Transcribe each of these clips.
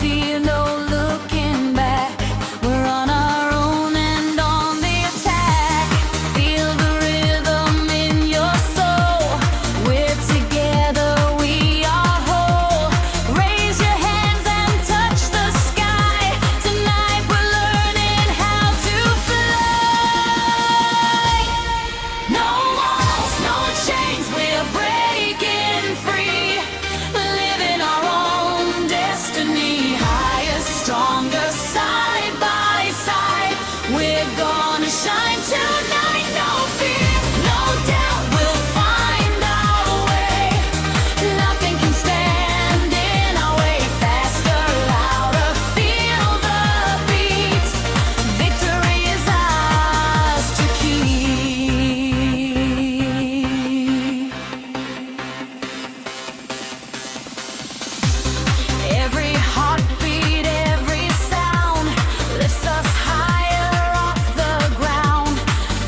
fear, no looking back. We're on our own and on the attack. Feel the rhythm in your soul. We're together, we are whole. Raise your hands and touch the sky. Tonight we're learning how to fly. No walls, no chains, we're breaking free. Living our own destiny. Higher, stronger, side by side. We're gonna shine tonight. No fear, no doubt, we'll find our way. Nothing can stand in our way. Faster, louder, feel the beat. Victory is ours to keep. Every heartbeat, every sound lifts us higher off the ground.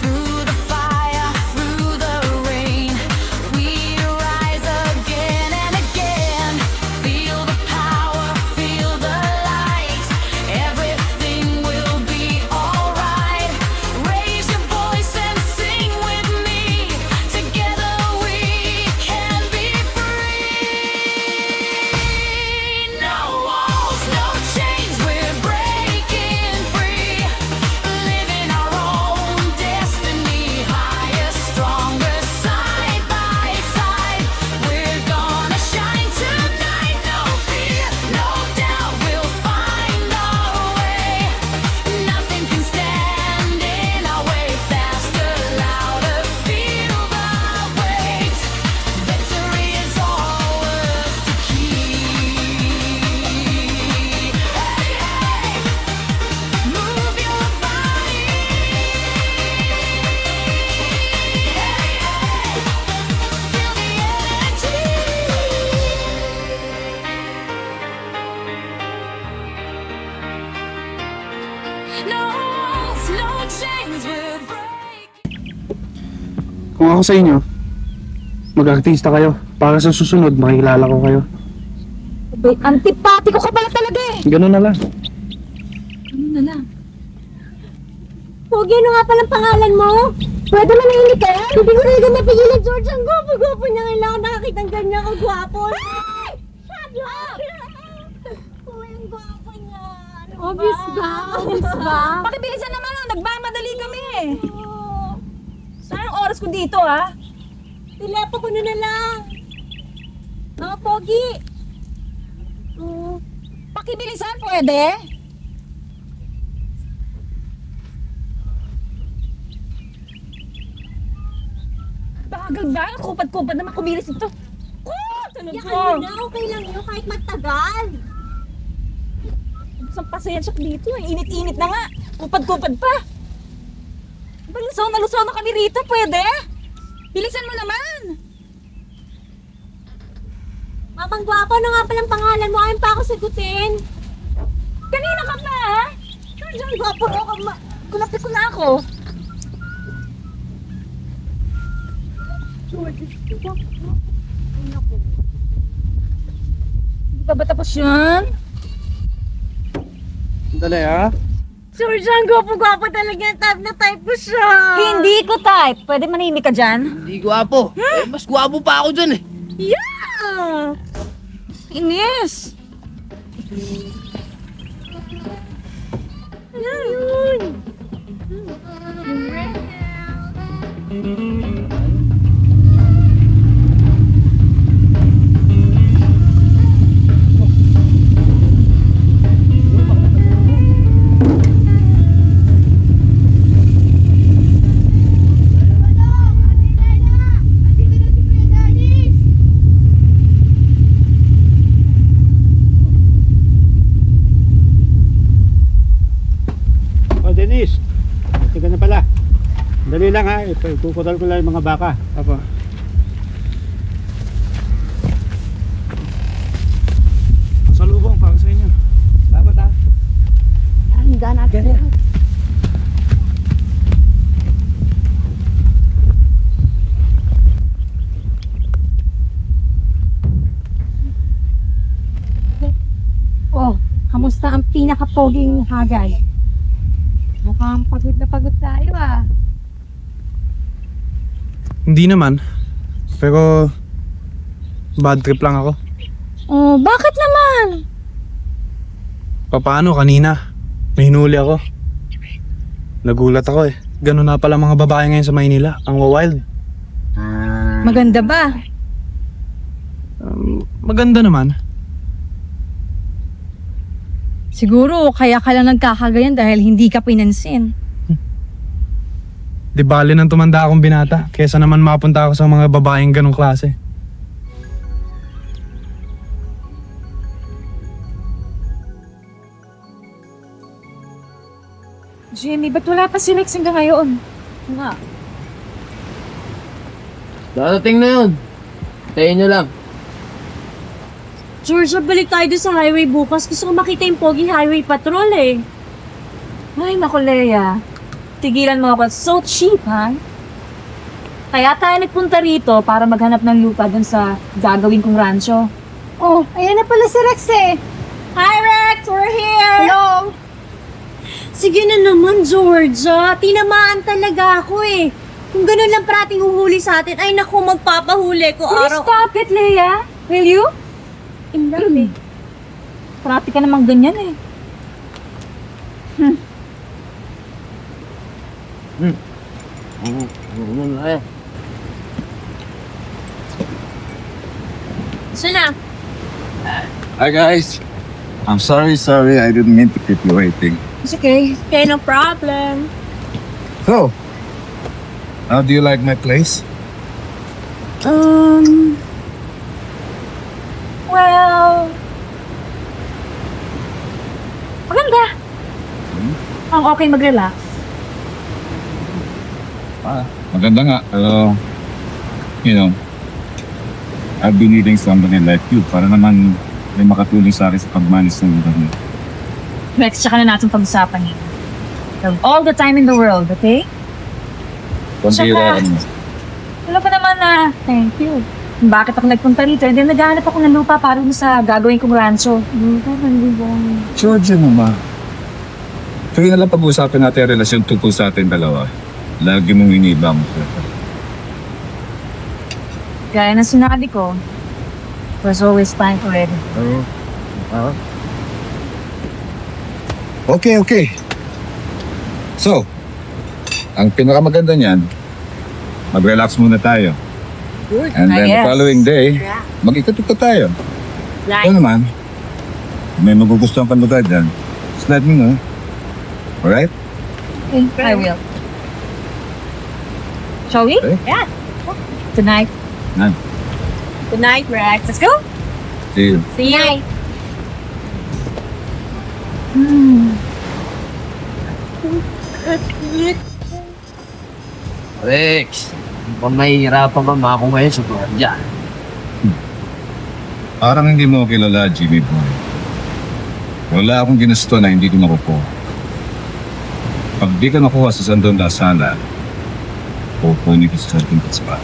Through the fire, through the rain, we rise again and again. Feel the power, feel the light. Everything will be alright. Raise your voice and sing with me. Together we can be free. No walls, no chains, we're breaking free. Living our own destiny. Higher, stronger, side by side. We're gonna shine tonight. No fear, no doubt, we'll find our way. Nothing can stand in our way. Faster, louder, feel the weight. Victory is ours to keep. Hey, hey, move your body. Hey, hey, feel the energy. No walls, no chains, we're breaking. Kung ako sa inyo, mag-artista kayo. Para sa susunod, makikilala ko kayo. Abay, antipatiko ka pala talaga eh. Ganun na lang. Ano na lang? Pogi, ano nga palang pangalan mo? Pwede manahimik ka? Hindi ko talaga mapigilan, George. Ang gwapo-gwapo niya. Kailangan ko nakakitang ganyan kagwapo. Ay! Shut up! Uy, ang gwapo niya. Ano Obvious ba? Obvious ba? Pakibilisan naman, oh. Nagmamadali kami eh. Oo. Saan ang oras ko dito, ha? Tilepo ko na lang. Mga Pogi. Oo. Pakibilisan, pwede? Bagal ba? Kupad-kupad naman kumilis ito. Tanong Yakan ko. mo na. Okay lang yun kahit magtagal. Isang pasensya dito eh. Init-init na nga. Kupad-kupad pa. Balusaw na kami rito, pwede? Bilisan mo naman. Mamang gwapo, ano nga palang pangalan mo? Ayaw pa ako sagutin. Kanina ka pa, ha? George, ang gwapo mo. Kulapit ko na ako. George, ang gwapo mo. Ay, naku. Hindi pa ba tapos yan? Sandali ha. George, ang gwapo-gwapo talaga. Type na type ko siya. Hindi ko type. Pwede manahimik ka dyan? Hindi gwapo. Eh, mas gwapo pa ako dyan eh. Yeah! Inis! Yun! Oh, Dennis. Ito ka na pala. Dali lang ha. Ikukutal ko lang yung mga baka. Apa. Salubong para sa inyo. Salamat ha. Handa natin lahat. Kamusta ang pinaka-poging hagay? Mukhang pagod na pagod tayo ah. Hindi naman. Pero, bad trip lang ako. Oh, bakit naman? Paano kanina? May hinuli ako. Nagulat ako eh. Ganun na pala mga babae ngayon sa Maynila. Ang wild. Maganda ba? Maganda naman. Siguro kaya ka lang nagkakagayan dahil hindi ka pinansin. Di bali nang tumanda akong binata. Kesa naman mapunta ako sa mga babaeng ganong klase. Jimmy, ba't wala pa si Lex hanggang ngayon? Nga. Darating na yun. Tayin nyo lang. Georgia, balik tayo doon sa highway bukas. Gusto ko makita yung Pogi Highway Patrol eh. Ay, naku, Leia. Tigilan mo ako. So cheap, ha? Kaya tayo nagpunta rito para maghanap ng lupa dun sa gagawin kong rancho. Oh, ayan na pala si Rex eh. Hi, Rex! We're here! Hello! Sige na naman, Georgia. Tinamaan talaga ako eh. Kung ganun lang parating uhuli sa atin, ay naku, magpapahuli ko Will you araw. stop it, Leia? Will you? In love eh. Parati ka namang ganyan eh. Sana? Hi guys. I'm sorry, I didn't mean to keep you waiting. It's okay. Okay, no problem. So, how do you like my place? Well... Maganda. Ang okay mag-relax. Maganda nga, pero, you know, I've been needing somebody like you para naman may makatulong sa akin sa pagmanis ng lugar mo. Rex, tsaka na natin pag-usapan yun. Have all the time in the world, okay? Pambira ka naman. Wala pa naman na, thank you. Bakit ako nagpunta rito? Hindi, naghahanap ako ng lupa para dun sa gagawin kong rancho. George, ano ma? Tuwing na lang pag-usapan natin ang relasyon tungkol sa ating dalawa. Lagi mong inibang. Gaya na sinabi ko, there's always time for it. Okay. So, ang pinakamaganda niyan, mag-relax muna tayo. And then the Yes. following day, mag-ikot-ikot tayo. Ito naman, may magugustuhan kang lugar dyan. Just let me know. Alright? I will. Shall we? Okay. Yeah. Tonight. Yan. Good night, Rex. Let's go. See you. See you. Rex, mukhang mahihirapan ka mga ako ngayon sa gwardiya. Parang hindi mo ako kilala, Jimmy Boy. Wala akong ginusto na hindi ko makukuha. Pag di ka nakuha sa Sandon La Sala, pupunin ko sa ating kaspa.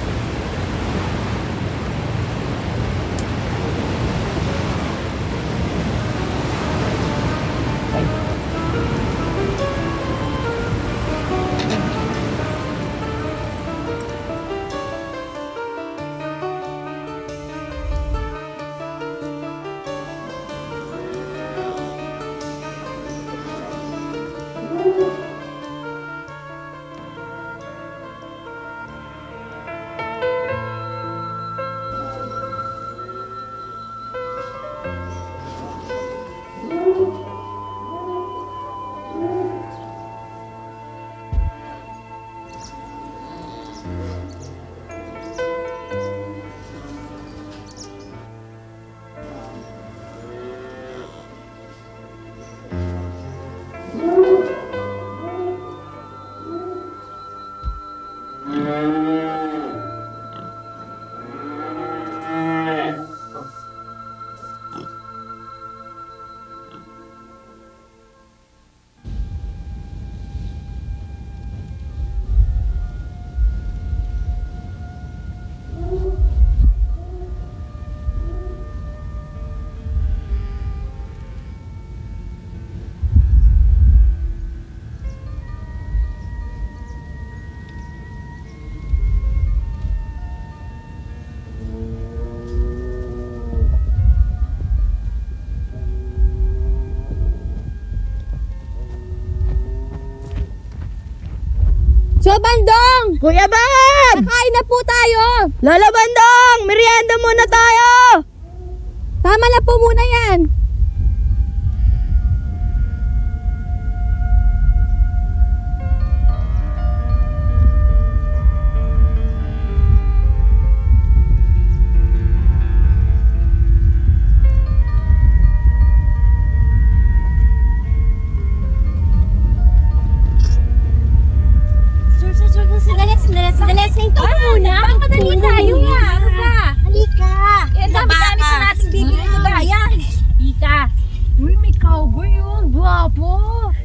So, Bandong! Kuya Bam! Nakain na po tayo! Lola Bandong! Merienda muna tayo! Tama na po muna yan! Sandali. Hinto muna. Madali tayo nga. Halika. Ang dami-dami pa natin bibili sa bayan. Halika. Uy, may cowboy yun. Guwapo.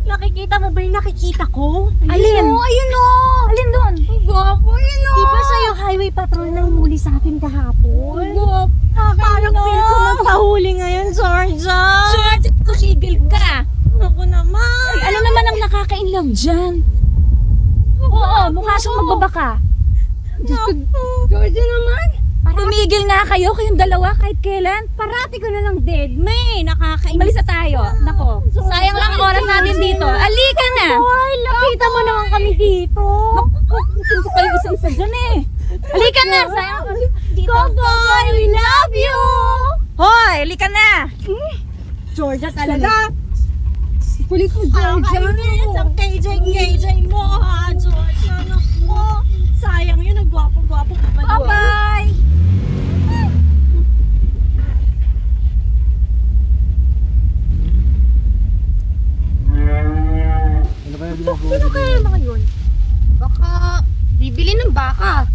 Nakikita mo ba yung nakikita ko? Alin? Ayun o. Alin doon? Guwapo yun o. Di ba sa'yo highway patrol nang huli sa atin kahapon? Guwapo. Parang feel ko magpahuli ngayon, Georgia. George, tusigil ka. Ako naman. Ay, ano naman ang nakaka-inlove dyan? Oo, mukha siyang magbabaka. Georgia naman. Tumigil nga kayo, kayong dalawa kahit kailan. Parati ko na lang dead, may. Nakakainis. Umalis na tayo. Nako, sayang lang ang oras natin dito. Alika na! Hoy, lapitan mo naman kami dito. Naku, ko kayo isa-isa dyan eh. Alika na! Sayang ang oras dito. Gogoy, we love you. Hoy, alika na! Georgia talaga. Kulit ko, Georgia. Ang KJ mo, ha, Georgia. Naku, sayang yun. Ang gwapo-gwapo ka pa. Bye-bye! Sino kaya yung mga yun? Baka bibili ng baka.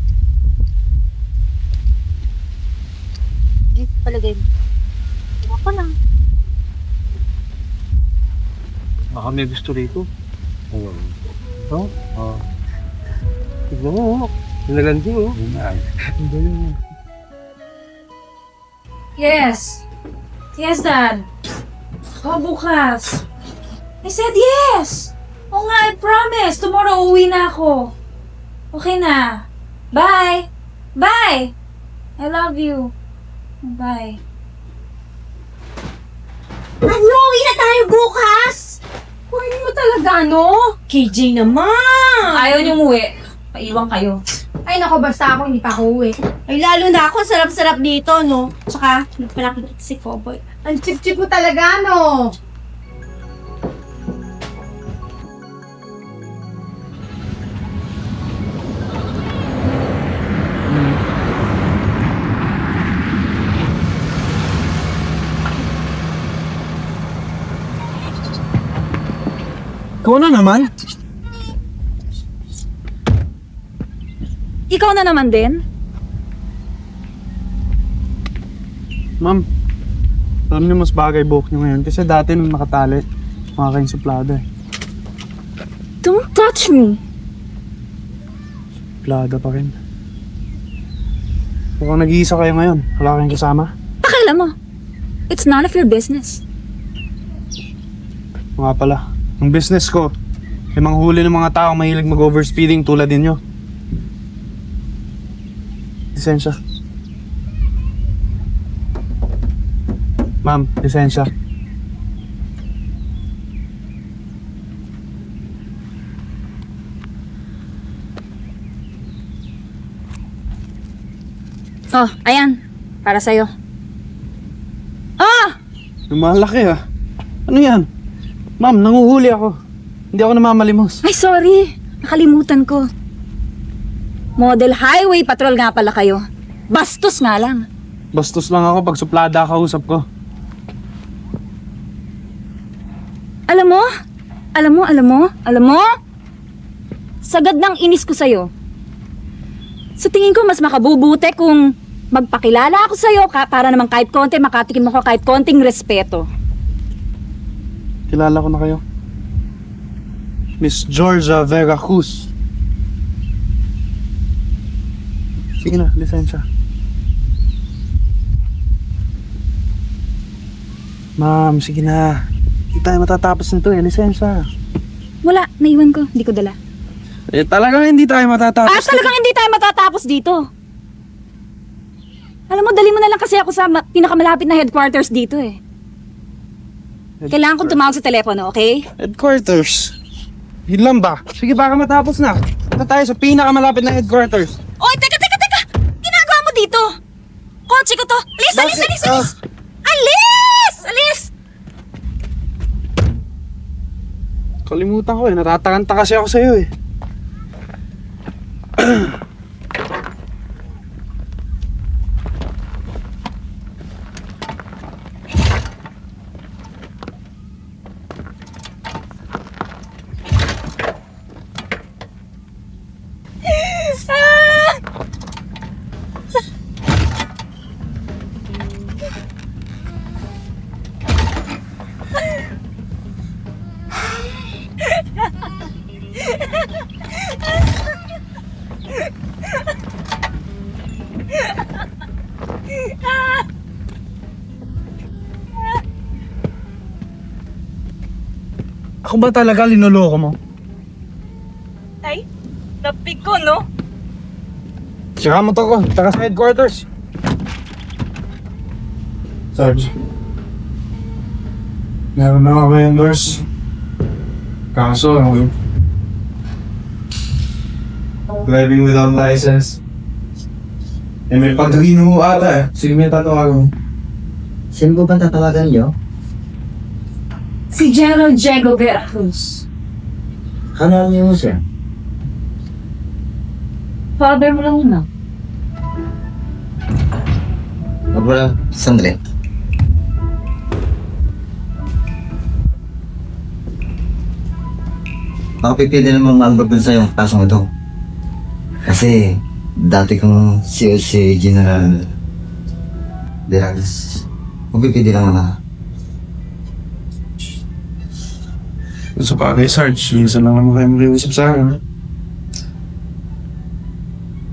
Palagay mo. Baka lang. Baka may gusto rito. Oo. Oh? Oo. Tignan mo. Nalandi oh. Yes. Yes, Dad. Oh, bukas. I said yes. Oo nga, I promise. Tomorrow uwi na ako. Okay na. Bye. Bye. I love you. Bye. Ano? Uwi na tayo bukas? Uwi mo talaga, no? KJ naman! Ayaw niyong uwi. Paiwan kayo. Ay, nako, basta ako, hindi pa ako uwi. Ay, lalo na ako, sarap-sarap dito, no? Tsaka, hindi pa nakikita si Cowboy. Ang chip-chip mo talaga, no? Ikaw na naman. Ikaw na naman din? Ma'am, alam niyo mas bagay buhok niyo ngayon kasi dati nung nakatali, mga kayong suplada eh. Don't touch me. Suplada pa rin. Mukhang nag-iisa kayo ngayon. Wala kayong kasama. Pakala mo. It's none of your business. Mga pala, ang business ko, ay manghuli ng mga tao mahilig mag-overspeeding tulad ninyo. Lisensya. Ma'am, lisensya. Oh, ayan. Para sa'yo. Ah! Lumalaki ah. Ano yan? Ma'am, nanguhuli ako. Hindi ako namamalimos. Ay, sorry. Nakalimutan ko. Model Highway Patrol nga pala kayo. Bastos nga lang. Bastos lang ako pag suplada kausap ko. Alam mo? Sagad ng inis ko sa'yo. Sa tingin ko, mas makabubuti kung magpakilala ako sa'yo para naman kahit konti, makatikim ako kahit konting respeto. Kilala ko na kayo. Miss Georgia Vera Cruz. Sige na, lisensya. Ma'am, sige na. Hindi tayo matatapos nito eh, lisensya. Wala, naiwan ko. Hindi ko dala. Eh, talagang hindi tayo matatapos. Talagang hindi tayo matatapos dito. Alam mo, dali mo na lang kasi ako sa pinakamalapit na headquarters dito eh. Kailangan kong tumawag sa telepono, okay? Headquarters. Yun lang ba? Sige, baka matapos na. Punta tayo sa pinakamalapit na headquarters. Oy, teka! Ginagawa mo dito? Kotse ko to. Alis! Alis! Kalimutan ko natatakanta kasi ako sa'yo eh. Ako ba talaga linuloko mo? Ay, tapik ko, no? Sira mo to ko, taka sa headquarters. Sarge. Meron na ako yung endorse. Kaso, driving without license. Eh, may pag-rino mo ata eh. Sige, may tatawagan mo. Sino po ba tatawagan niyo? Si General Diego Veracruz. Ano niyo mo siya? Father mo lang na. Wala, sandali. Makapipili naman mag-babal sa yung kasong ito. Kasi dati kong si General Veracruz. Magpipili lang naman. Sa bagay, Sarge, minsan lang naman kayo mag-iusap sa akin.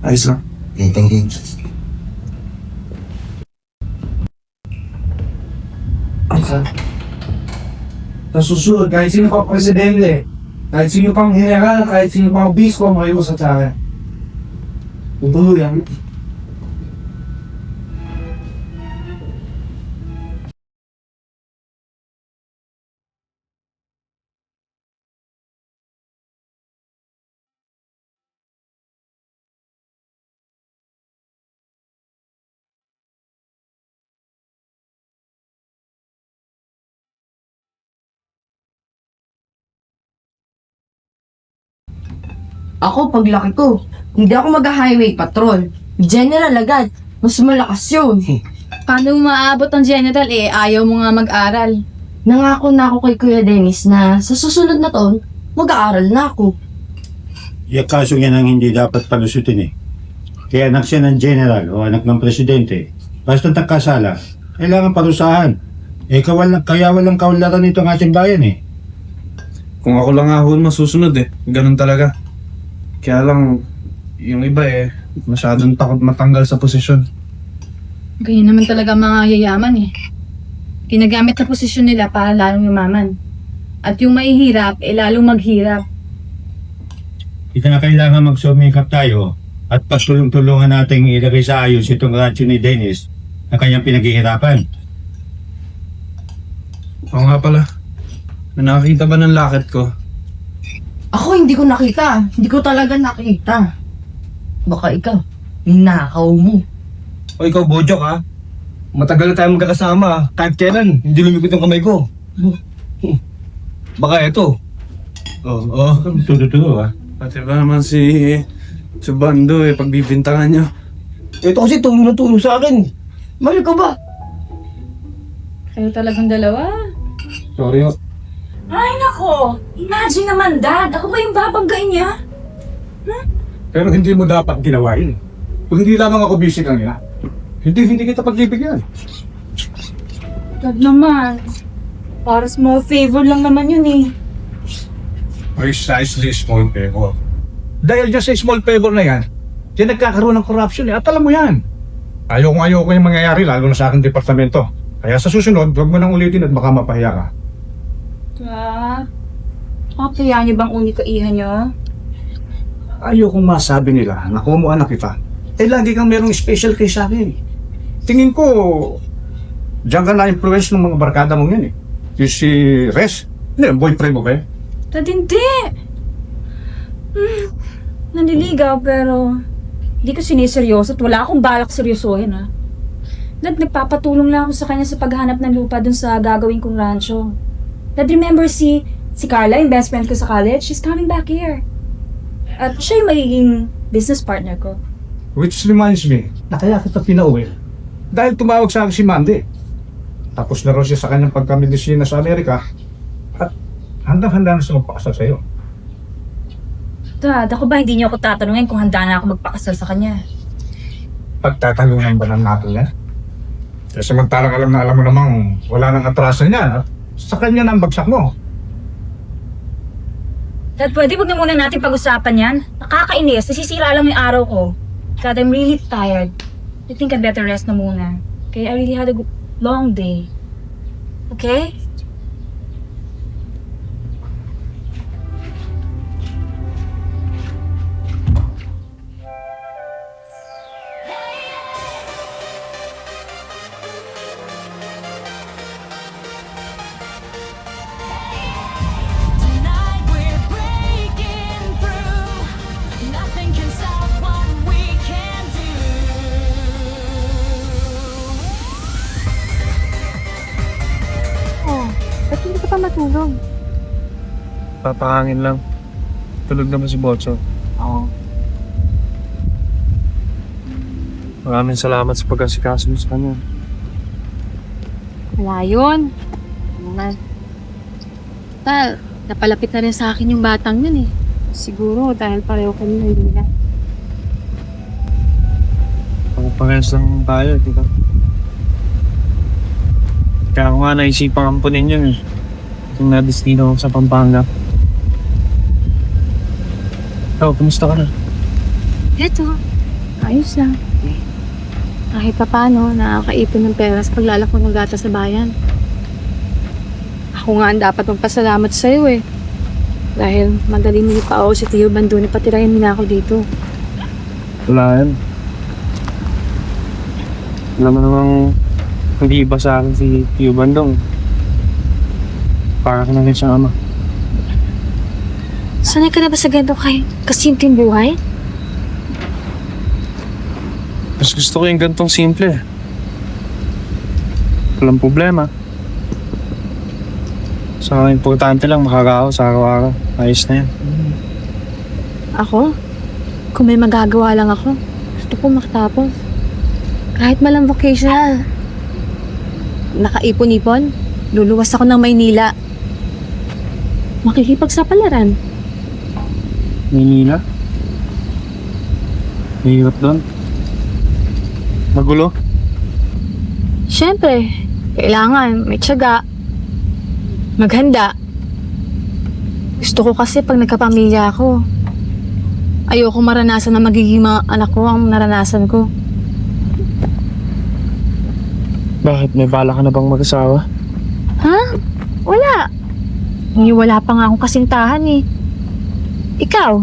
Ayos lang. Okay, thank you. Sa susunod, kahit sino pang presidente, kahit sino pang general, kahit sino pang bispo, makiusap sa akin. Tutuloy yan. Ako, paglaki ko, hindi ako mag-highway patrol. General agad. Mas malakas yun. Paano mo maaabot ang general eh? Ayaw mo nga mag-aral. Nangako na ako kay Kuya Dennis na sa susunod na taon, mag-aaral na ako. Yung kaso yan ang hindi dapat palusutin eh. Kaya anak siya ng general o anak ng presidente. Basta nagkasala, kailangan parusahan. Eh kaya walang kaunlaran nito ang ating bayan eh. Kung ako lang ahon masusunod eh. Ganun talaga. Kaya lang, yung iba eh, masyadong takot matanggal sa posisyon. Ganyan naman talaga mga yayaman eh. Ginagamit na posisyon nila para lalong yumaman. At yung mahihirap, eh lalong maghirap. Hindi na kailangan magsumikap tayo at pagtulong-tulungan natin ilagay sa ayos itong rancho ni Dennis na kanyang pinaghihirapan. Oo nga pala. May nakakita ba ng locket ko? Ako, hindi ko nakita. Hindi ko talaga nakita. Baka ikaw, ninakaw mo. O ikaw, Bojo ka? Matagal na tayo magkakasama. Kahit kailan, hindi lumipit ang kamay ko. Baka eto. Oo. Tudo-tudo ah. Pati ba naman si Bando eh, pagbibintangan nyo. Ito kasi tulong na tulong sa akin. Mali ka ba? Kayo talagang dalawa. Sorry oh. Ay, nako! Imagine naman, Dad. Ako ba yung babanggain niya? Pero hindi mo dapat ginawain. Kung hindi lamang ako busy kanina, hindi kita pagbibigyan. Dad naman. Para small favor lang naman yun eh. Precisely small favor. Dahil dyan sa small favor na yan, diyan nagkakaroon ng corruption eh. At alam mo yan. Ayoko yung mangyayari, lalo na sa aking departamento. Kaya sa susunod, huwag mo nang ulitin at baka mapahiya ka. Kaya niyo bang unikaihan niyo? Ayokong masabi nila na kumuha na kita. Eh lagi kang merong special case sa akin. Tingin ko, diyan ka na-influence ng mga barkada mong yan eh. Yung si Res, hindi, boyfriend mo ba eh? Dad, hindi. Nanliligaw pero hindi ko siniseryoso at wala akong balak seryosohin ha. Dad, nagpapatulong lang ako sa kanya sa paghanap ng lupa dun sa gagawin kong rancho. Dad, remember si Carla, yung best friend ko sa college? She's coming back here. At siya yung magiging business partner ko. Which reminds me, na kaya kita pinauwi. Dahil tumawag sa akin si Mandy. Tapos na raw siya sa kanyang pagkamedisina sa Amerika. At handang-handa na siya magpakasal sa'yo. Dad, ako ba hindi niyo ako tatanungin kung handa na ako magpakasal sa kanya? Pagtatanungan ba ng natin yan? Kaya samantalang alam mo namang wala nang atraso niya. Sa kanya na ang bagsak mo. Dad, pwede wag na muna natin pag-usapan yan? Nakakainis, nasisira lang yung araw ko. God, I'm really tired. I think I'd better rest na muna. Okay, I really had a long day. Okay? Tonight we're breaking through. Nothing can stop what we can do. Oh, ba't hindi ka pa matulog? Papahangin lang. Tulog naman si Botso. Oo. Maraming salamat sa pag-asikaso mo sa kanya. Wala yun. Ano nga. Tal, napalapit na rin sa akin yung batang yun eh. Siguro dahil pareho kami na nila. Pagpapares lang tayo, di ba? Kaya ako nga naisipang ampunin yun eh. Kung nadestino ako sa Pampanga. Ikaw, kumusta ka na? Eto, ayos lang. Kahit pa paano, nakakaipon ng pera sa paglalako ng gatas sa bayan. Ako nga ang dapat magpasalamat sa'yo eh. Dahil madali mo pa ako si Tio Bando na patirahin mo na ako dito. Wala yan. Alam mo namang hindi iba sa akin si Tio Bandong. Para ka na rin siyang ama. Sanay ka na ba sa ganito kasimpleng buhay? Mas gusto ko yung gantong simple. Walang problema. So, importante lang makakaw sa araw-araw. Ayos na yan. Ako? Kung may magagawa lang ako, gusto ko makatapos. Kahit malang vocational. Nakaipon-ipon, luluwas ako ng Maynila. Makikipagsapalaran. Maynila? Mahirap doon. Magulo? Siyempre, kailangan may tiyaga. Maghanda. Gusto ko kasi pag nagkapamilya ako, ayoko maranasan na magiging mga anak ko ang naranasan ko. Bakit? May bala ka na bang mag-asawa? Ha? Wala. Wala pa nga akong kasintahan eh. Ikaw?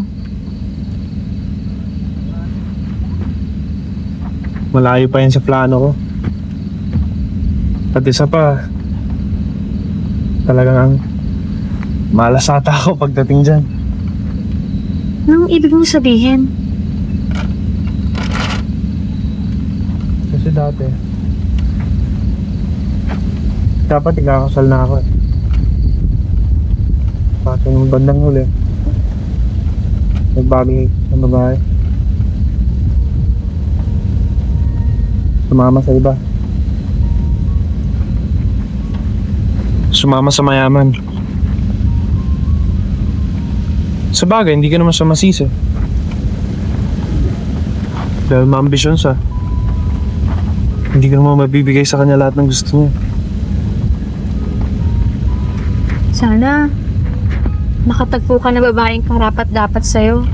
Malayo pa yan sa plano ko. At isa pa, talagang malasata ako pagdating dyan. Anong ibig mong sabihin? Kasi dati, dapat ikakasal na ako eh. Pati nung bandang huli, nagbagay ng babae. Sumama sa iba. Sumama sa mayaman. Sa bagay, hindi ka naman siya masisi. Dahil ma-ambisyon siya. Hindi ka naman mabibigay sa kanya lahat ng gusto niya. Sana makatagpo ka na babaeng karapat-dapat sa'yo.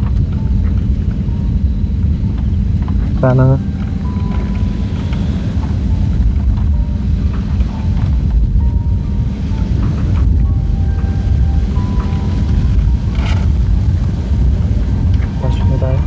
Sana nga. Pasok na tayo.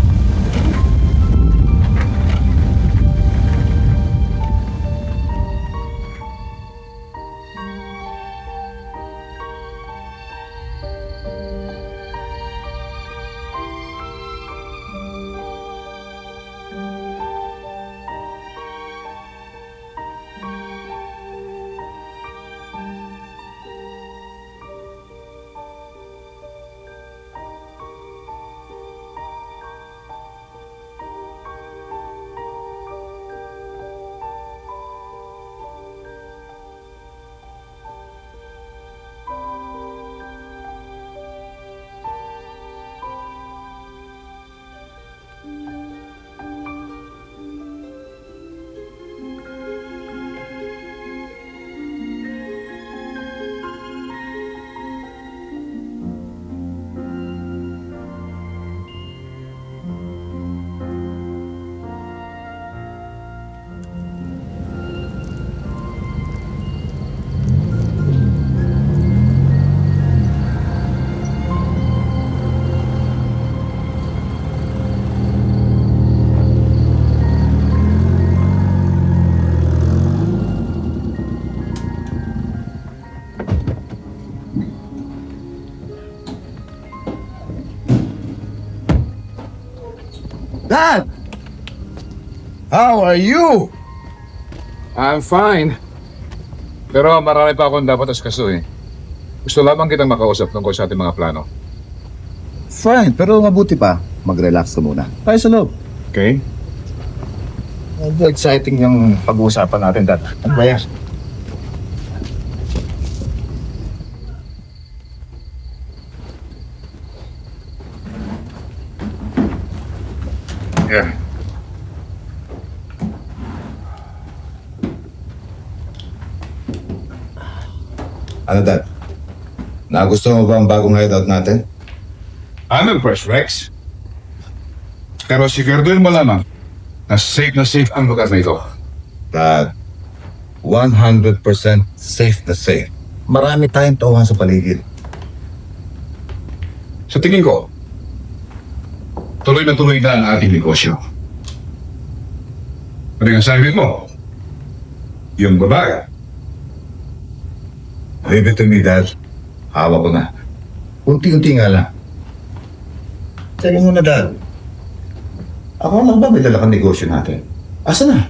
Dad! How are you? I'm fine. Pero marami pa akong dapat askasuhin. Gusto lamang kitang makausap tungkol sa ating mga plano. Fine, pero mabuti pa. Mag-relax ka muna. Tayo sa loob. Okay? Medyo exciting yung pag-uusapan natin, Dad. Ano ba yan? Yeah. Ano, Dad? Nagustuhan mo ba ang bagong hideout natin? I'm impressed, Rex. Pero siguraduhin mo lamang na safe ang lugar na ito. Dad, 100% safe na safe. Marami tayong tauhan sa paligid. Sa tingin ko, tuloy na ang ating negosyo. Ano yung sabi mo? Yung babae. Leave it to me, Dad. Hawa ko na. Unti-unti nga lang. Sige muna, Dad. Ako lang ba may dala kang negosyo natin? Asa na?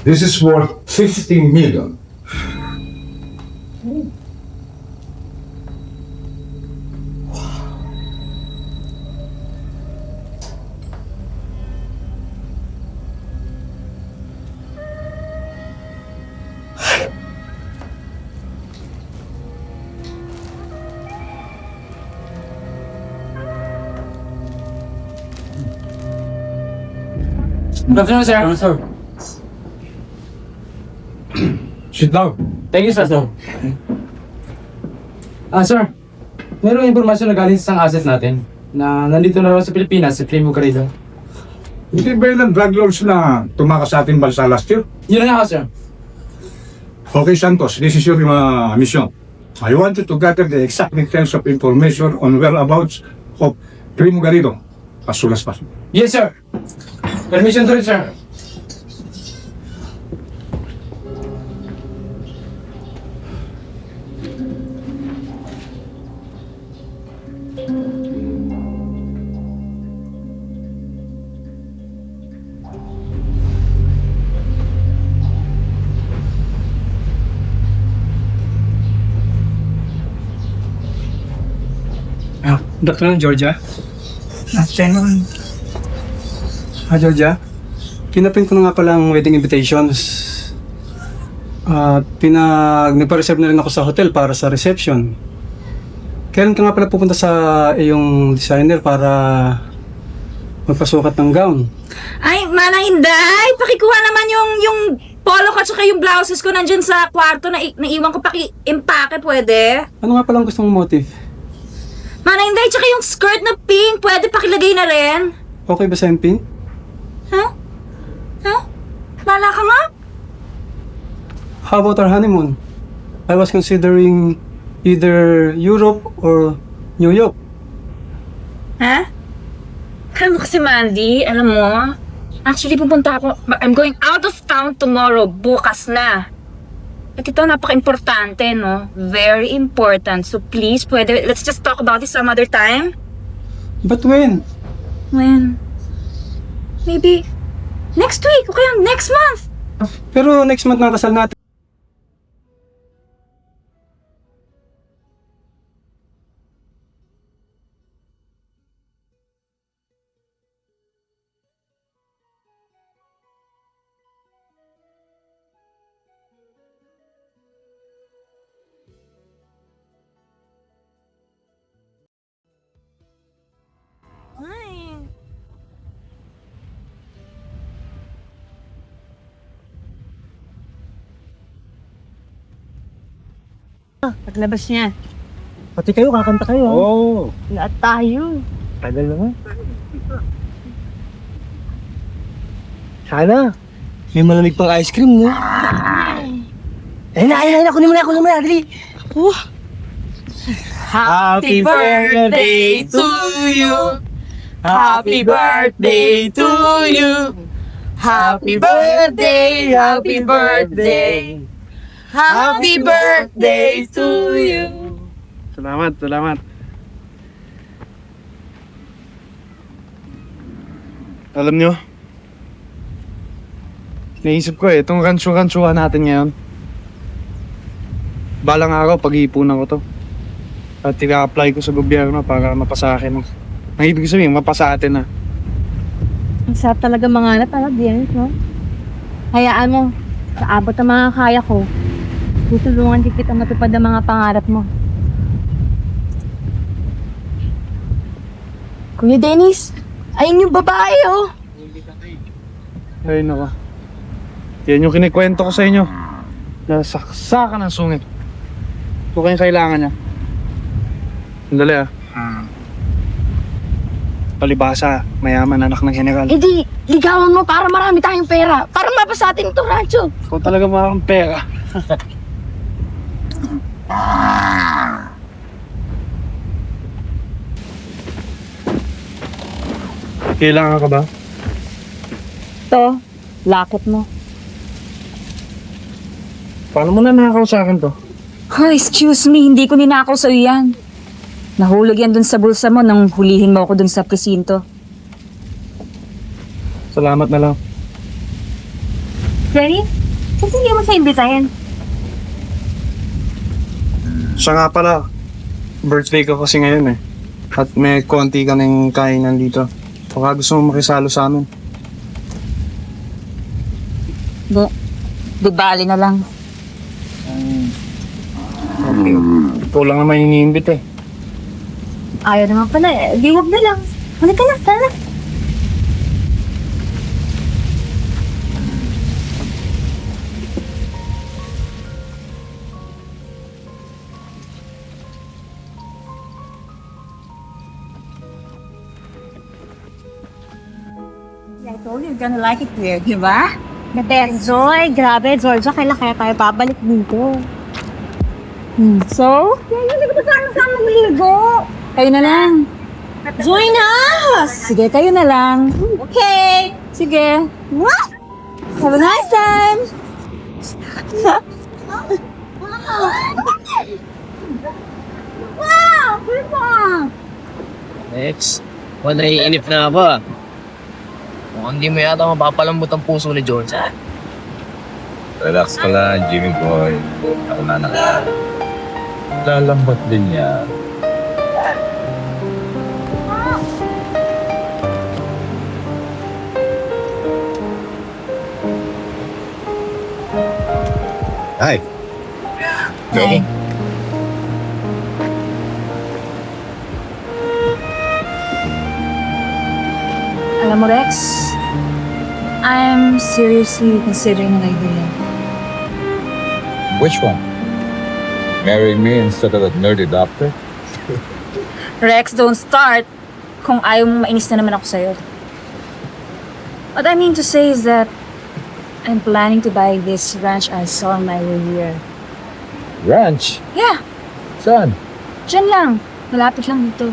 This is worth 15 million. Good afternoon, sir. Hello, sir. Sit down. Thank you, sir. Sir. Merong impormasyon na galing sa isang asset natin na nandito na raw sa Pilipinas, sa Primo Garrido. Hindi ba yun ang drug lords na tumakas sa ating bansa last year? Yun na nga, sir. Okay, Santos, this is your mission. I want you to gather the exact details of information on whereabouts of Primo Garrido as soon as possible. Yes, sir. Permission to it, sir. Good afternoon, Georgia. Afternoon. Georgia. Pinaprint ko na nga pala ang wedding invitations. At nagpa-reserve na rin ako sa hotel para sa reception. Kailan ka nga pala pupunta sa iyong designer para magpasukat ng gown? Ay, Manang Inday, pakikuha naman yung polo ko at saka yung blouses ko nandyan sa kwarto na naiwan ko paki-impake, pwede? Ano nga palang gusto mong motif? Manang Inday, tsaka yung skirt na pink, pwede pakilagay na rin? Okay ba sa pink? Huh? Huh? Lala ka nga? How about our honeymoon? I was considering either Europe or New York. Ha? Alam mo kasi, Mandy, alam mo, actually pupunta ako, I'm going out of town tomorrow, bukas na. At ito, napaka-importante, no? Very important. So please, pwede, let's just talk about this some other time. But when? When? Maybe next week, o kaya next month. Pero next month na ang kasal natin. Ay. Paglabas niya. Pati kayo, kakanta kayo. Oh, Lahat tayo. Tagal naman. Sana. May malamig pang ice cream, no? Ayun na, kunin mo na, dali. Happy birthday to you. Happy birthday to you. Happy birthday, happy birthday, happy birthday to you. Salamat, salamat. Alam nyo, naisip ko itong rancho-ranchuhan natin ngayon. Balang araw, pag-iipunan ko to. At i-apply ko sa gobyerno para mapasa akin. Ang ibig sabihin, mapasa atin na. Ang sarap talaga mangarap, alam yan, no? Hayaan mo, sa abot ng mga kaya ko, tutulungan din kita matupad ang mga pangarap mo. Kuya Dennis, ayun yung babae, oh. Ay, naka. Yan yung kinikwento ko sa inyo. Nasaksakan ng sungit. Ito kayong kailangan niya. Sandali ah. Palibasa, mayaman anak ng general. Eh di, ligawan mo para marami tayong pera. Para mapasa atin itong rancho. Ikaw talaga makakang pera. Kailangan ka ba? Ito, lakot mo. Paano mo na nakakaw sa akin to? Oh, excuse me, hindi ko ninakaw sa'yo yan. Nahulog yan dun sa bulsa mo nang hulihin mo ako dun sa presinto. Salamat na lang. Ready? Kasi hindi mo siya imbitahin. Siya nga pala, birthday ko kasi ngayon eh. At may konti kaming kainan dito. Baka gusto mo makisalo sa amin. Di bali na lang. Okay. Ikaw lang naman iniimbit eh. Ayaw naman pala eh. Di wag na lang. Halika na, tara. I told you, you're gonna like it here, di ba? The best, Joy. Grabe, Georgia. Kailan kaya tayo babalik dito? So? Hindi ko pa saan magligo. Kayo na lang. Join us! Sige, kayo na lang. Okay. Sige. What? Have a nice time. Wow! Perfect! Next, naiinip na ba? Mukhang hindi mo yata mapapalambot ang puso ni George, ha? Relax ka lang, Jimmy boy. Ako na naman. Lalambot din niya. Hi. Hey. Alam mo, Rex, I'm seriously considering an idea. Which one? Marrying me instead of that nerdy doctor? Rex, don't start kung ayaw mong mainis na naman ako sa'yo. What I mean to say is that I'm planning to buy this ranch I saw on my way here. Ranch? Yeah, Saan? dyan lang. Malapit lang dito.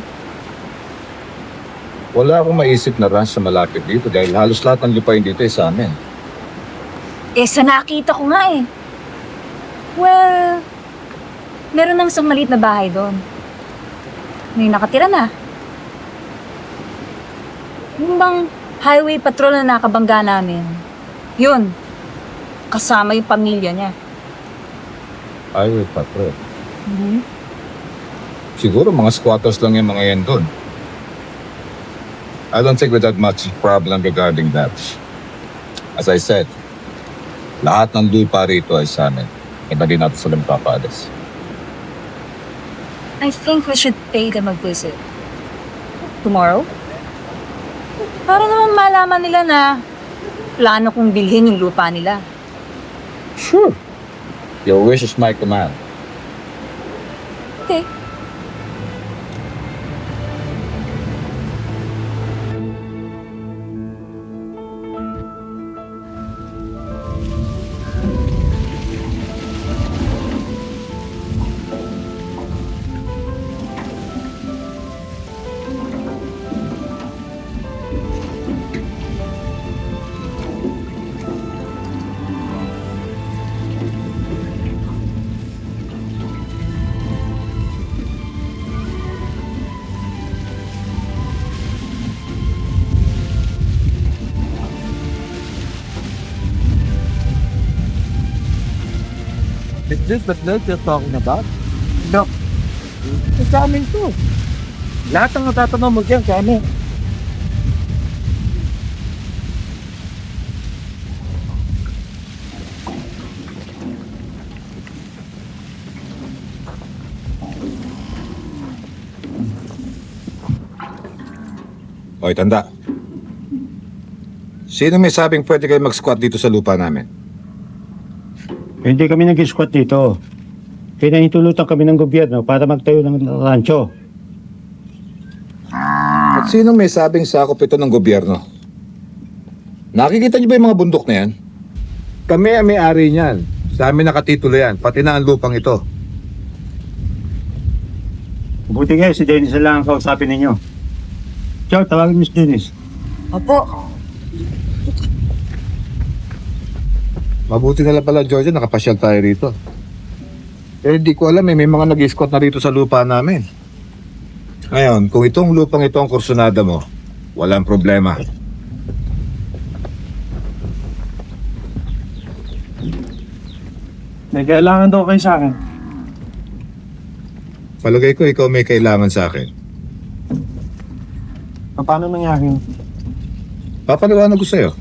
Wala akong maisip na ranch na malapit dito dahil halos lahat ng lupain dito ay sa amin. Eh, sa nakita ko nga eh. Well, meron ng isang maliit na bahay doon. May nakatira na. Yung bang highway patrol na nakabangga namin. Yun. Kasama yung pamilya niya. Highway patrol. Mhm. Siguro mga squatters lang yung mga yan doon. I don't think we had much problem regarding that. As I said, lahat ng lupa rito ay sa amin. Iba din natin sa papadas. I think we should pay them a visit. Tomorrow? Para naman malaman nila na plano kong bilhin yung lupa nila. Sure. Your wish is my command. Okay. this that you're talking about? No. Sa amin to. Lahat ng natatanong mo dyan, sa amin. Hoy, tanda. Sino may sabing pwede kayo mag-squat dito sa lupa namin? Hindi kami nag-squat dito. Pinahintulutan kami ng gobyerno para magtayo ng rancho. At sino may sabing sakop ito ng gobyerno? Nakikita niyo ba yung mga bundok na yan? Kami ang may-ari niyan. Sa amin nakatitulo yan, pati na ang lupang ito. Buti nga si Dennis na lang ang kausapin ninyo. Ciao, tawagin Miss Dennis. Opo. Mabuti na lang pala, Georgia, nakapasyal tayo rito. Eh, di ko alam may mga nag-squat na rito sa lupa namin. Ngayon, kung itong lupang ito ang kursunada mo, walang problema. May kailangan daw kayo sa akin. Palagay ko ikaw may kailangan sa akin. Paano nangyari yun? Papaliwanag ko sa'yo.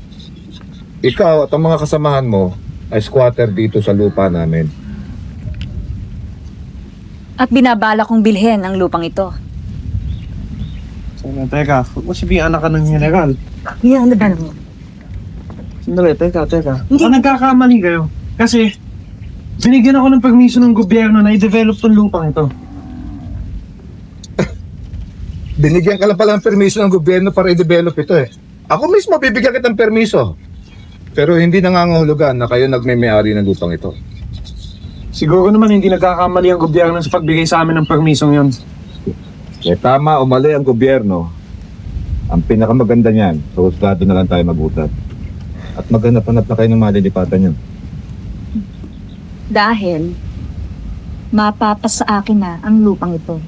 Ikaw at ang mga kasamahan mo ay squatter dito sa lupa namin. At binabala kong bilhin ang lupang ito. Teka, huwag mo sabihin anak ka ng general. Yan, ano ba naman? Sandali, teka. Baka nagkakamali kayo. Kasi, binigyan ako ng permiso ng gobyerno na i-develop tong lupang ito. Binigyan ka lang pala ng permiso ng gobyerno para i-develop ito eh. Ako mismo bibigyan kitang permiso. Pero hindi nangangahulugan na kayo nagme-may-ari ng lupang ito. Siguro naman hindi nagkakamali ang gobyerno sa pagbigay sa amin ng permisong yun. Eh tama o mali ang gobyerno, ang pinakamaganda niyan, husgado na lang tayo magutat. At maghanap-hanap na kayo ng malilipatan yun. Dahil, mapapas sa akin na ang lupang ito.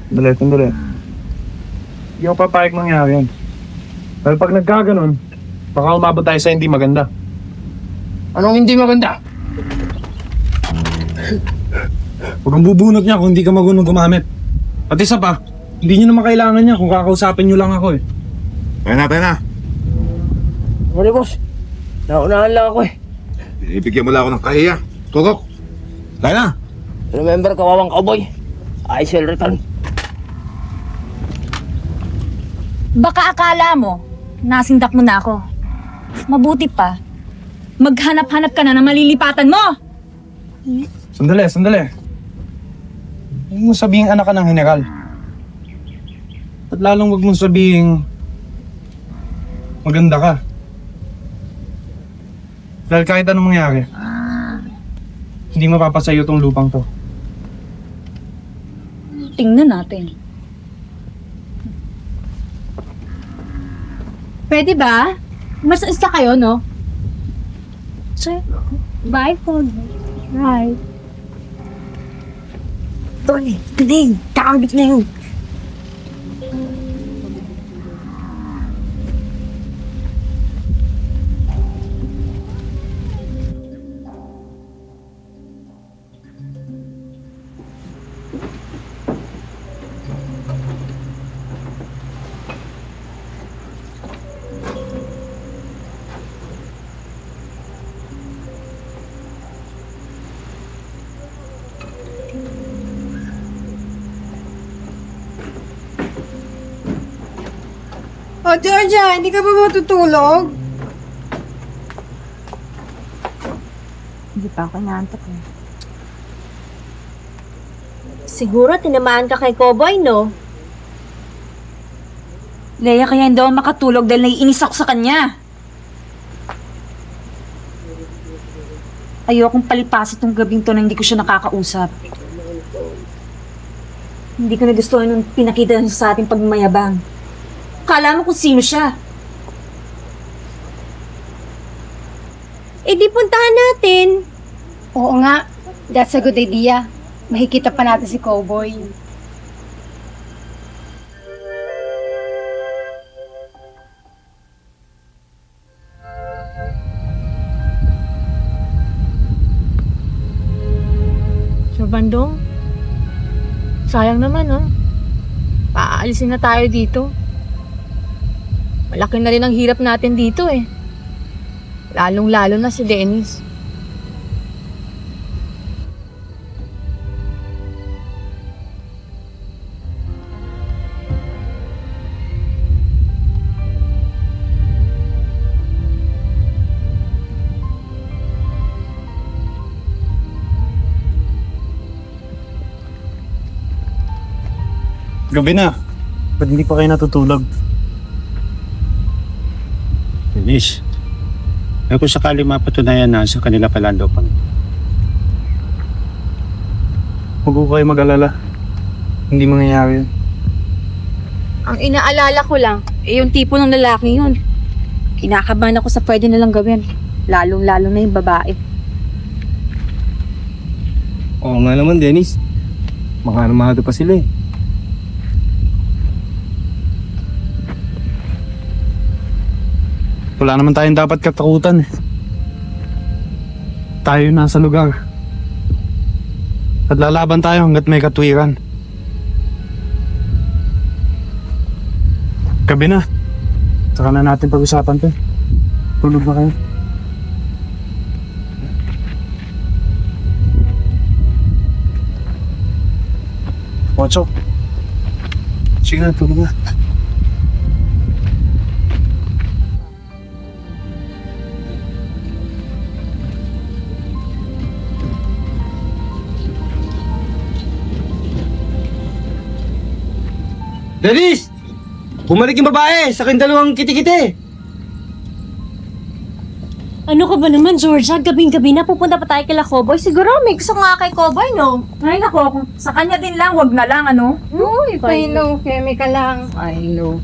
Sandali. Hindi ako papayag mangyari yan. Pero pag nagkaganon, baka umabot tayo sa hindi maganda. Anong hindi maganda? Huwag kang bubunot niya kung hindi ka marunong gumamit. At isa pa, hindi niyo naman kailangan niya kung kakausapin niyo lang ako eh. Tayo na. Ano boss? Naunahan lang ako eh. Binibigyan mo lang ako ng kahiya. Tukok! Tayo na! Remember kawawang cowboy? I shall return. Baka akala mo, nasindak mo na ako. Mabuti pa, maghanap-hanap ka na ng malilipatan mo! Sandali. Huwag mo sabihing anak ka ng general. At lalong huwag mong sabihing maganda ka. Dahil kahit anong mangyari, hindi mapapasayo tong lupang to. Tingnan natin. Pwede ba? Mas isa kayo, no? Sir, bye po. Bye. Tony, galing. Kakabit na yun. Oh, Georgia, hindi ka ba matutulog? Hindi pa ako naantok eh. Siguro tinamaan ka kay Cowboy, no? Leia, kaya hindi ako makatulog dahil naiinis ako sa kanya. Ayokong palipasin tong gabing to na hindi ko siya nakakausap. Hindi ko nagustuhan nung pinakita niya sa ating pagmayabang. Kala mo kung sino siya. Eh di puntahan natin. Oo nga, that's a good idea. Makikita pa natin si Cowboy. Bandong. Sayang naman, oh. Paalisin na tayo dito. Malaki na rin ang hirap natin dito, eh. Lalong-lalo na si Dennis. Gabi na. Ba't hindi pa kayo natutulog? Dennis, kung sakali mapatunayan na sa kanila pala ang lupang. Huwag ko kayo mag-alala. Hindi mangyayari yun. Ang inaalala ko lang, yung tipo ng lalaki yun. Kinakabahan ako sa pwede nilang gawin. Lalong-lalo na yung babae. Oo nga naman, Dennis. Makanamahado pa sila eh. Wala naman tayong dapat katakutan eh. Tayo nasa lugar. At lalaban tayo hanggat may katwiran. Gabi na. Saka na natin pag-usapan to. Tulog na kayo. Ocho. Sige na, tulog na. Dennis! Bumalik yung babae sa aking dalawang kiti-kiti. Ano ka ba naman, Georgia? Gabing-gabi na pupunta pa tayo kila Cowboy. Siguro may gusto nga kay Cowboy, no? Ay, nako. Kung sa kanya din lang, wag na lang, ano? Uy, pailo. Chemical lang. Pailo.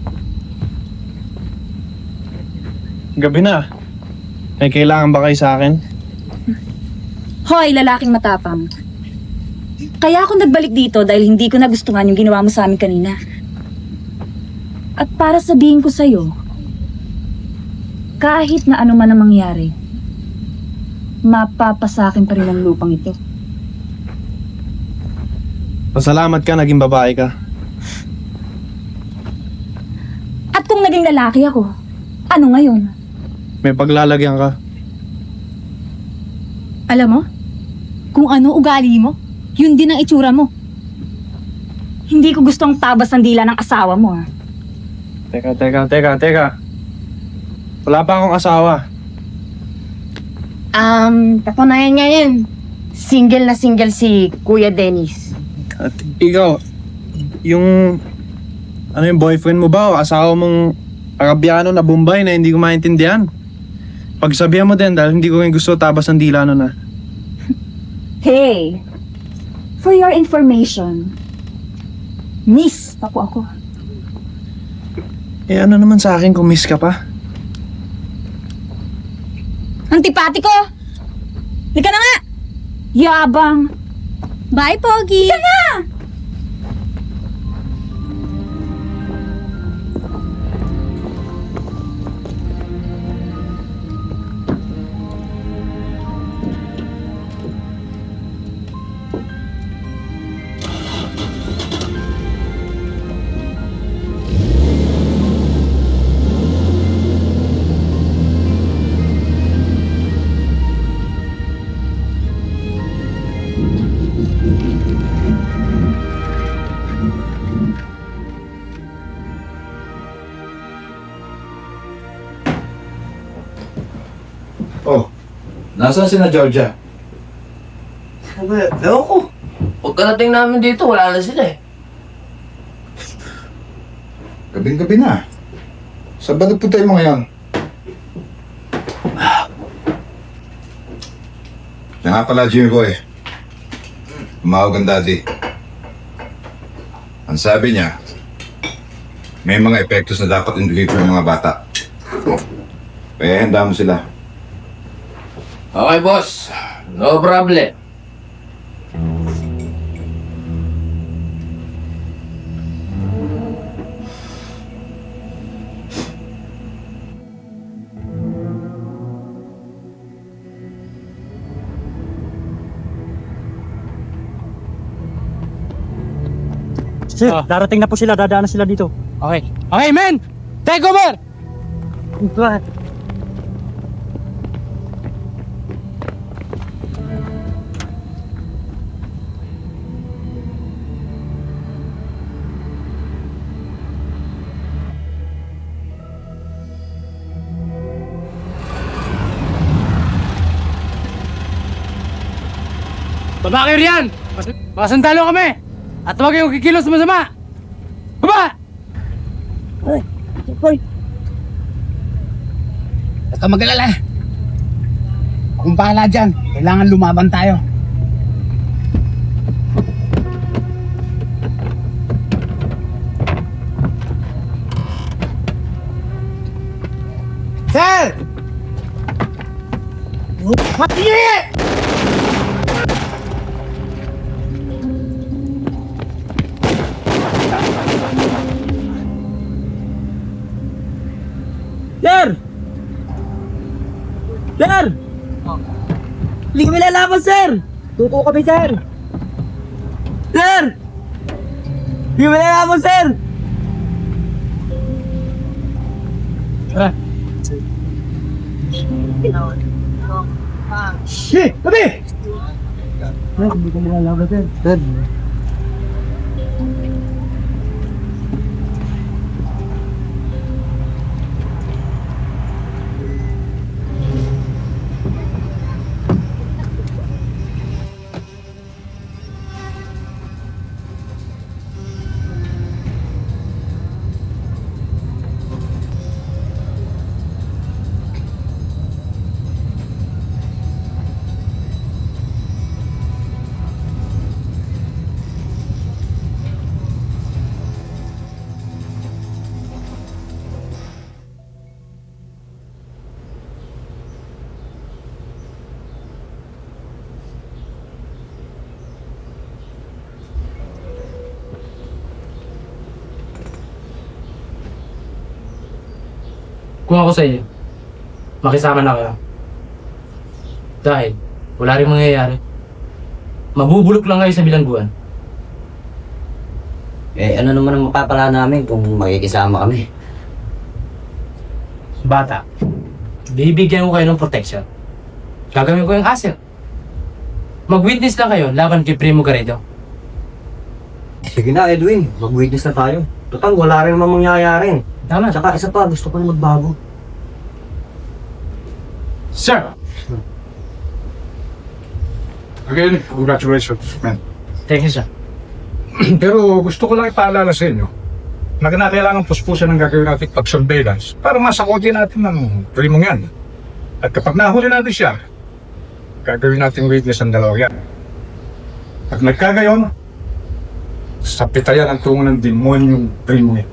Gabi na. May kailangan ba kayo sa akin? Hoy, lalaking matapang. Kaya ako nagbalik dito dahil hindi ko nagustuhan yung ginawa mo sa amin kanina. At para sabihin ko sa'yo, kahit na ano man ang mangyari, mapapasakin pa rin ang lupang ito. Pasalamat ka, naging babae ka. At kung naging lalaki ako, ano ngayon? May paglalagyan ka. Alam mo, kung ano ugali mo, yun din ang itsura mo. Hindi ko gustong tabas ng dila ng asawa mo, ha? Teka. Wala pa akong asawa. Patunayan nga yan. Single na single si Kuya Dennis. At ikaw, yung boyfriend mo ba o asawa mong Arabiano na Bombay na hindi ko maintindihan? Pagsabihan mo din dahil hindi ko rin gusto tabas ng dila nun na. Hey, for your information, miss ako. Eh ano naman sa akin kung miss ka pa? Antipati ko! Lika na nga! Yabang! Bye, Pogi! Lika na! Oh, nasaan si na Georgia? Ewan ko. Pagkarating namin dito, wala na sila eh. Gabing-gabi na. Saan ba nagpunta mo ngayon? Yan nga pala, Jimmy Boy. Umawag ang daddy. Ang sabi niya, may mga epektos na dapat i-deliver ng mga bata. Kaya handa mo sila. Okay, boss. No problem. Sir, darating na po sila. Dadaan na sila dito. Okay. Okay, men! Take over! Baba kayo riyan! Masandalo kami! At huwag kayong kikilos masama! Baba! Huwag ka mag-alala. Akong bahala dyan. Kailangan lumaban tayo. Sir! Mati! Sir! Sir! Hindi kami lalaban, sir! Tutuko kami, sir! Sir! Hindi kami lalaban, sir! Shit! Tabi! Sir, hindi kami lalaban, sir. Sir. Kung ako sa inyo, makisama na kayo. Dahil, wala rin mangyayari. Mabubulok lang kayo sa bilangguan. Eh, ano naman ang mapapala namin kung makikisama kami? Bata, bibigyan ko kayo ng protection. Gagawin ko yung hassle. Mag-witness lang kayo laban kay Primo Garrido. Sige na, Edwin. Mag-witness na tayo. Total, wala rin naman mangyayari. Tama. Tsaka isa pa, gusto ko na magbago. Sir! Again, congratulations, man. Thank you, sir. Pero gusto ko lang ipaalala sa inyo na kailangan puspusan ng gagawin natin pag-surveillance para masakotin natin ng primong yan. At kapag nahuli natin siya, gagawin natin witness ang dalawa yan. Pag nagkagayon, sa pitayan ang tungo ng demonyong primo yan.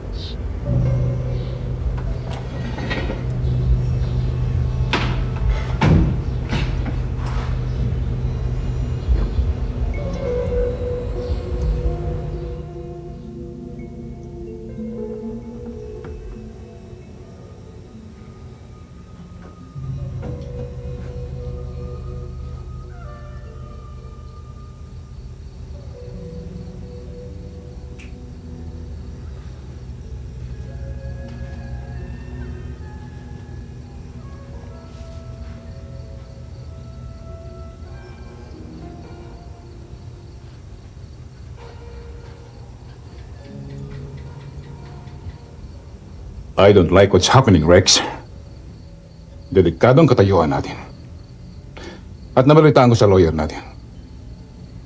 I don't like what's happening, Rex. Delikado ang katayuan natin. At nabalitaan ko sa lawyer natin.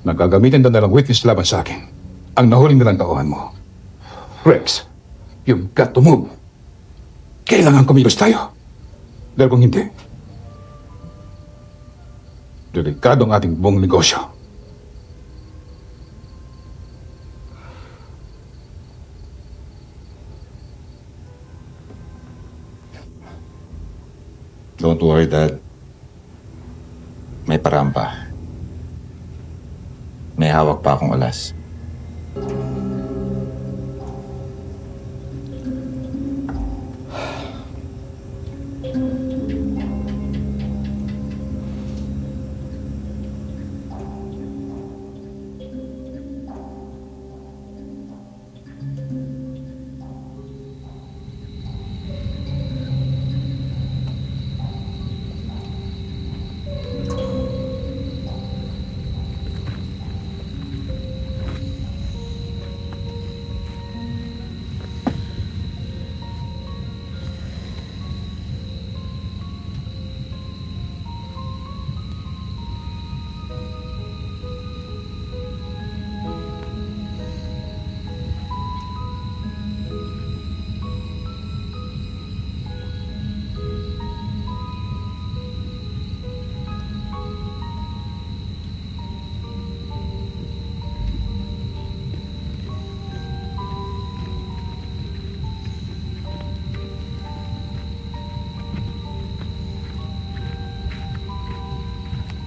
Nagagamitin na nalang witness laban sa akin ang nahuling nilang tauhan mo. Rex, you've got to move. Kailangan kumilos tayo. Dahil kung hindi, delikado ang ating buong negosyo. Don't worry, Dad. May paraan pa. May hawak pa akong alas.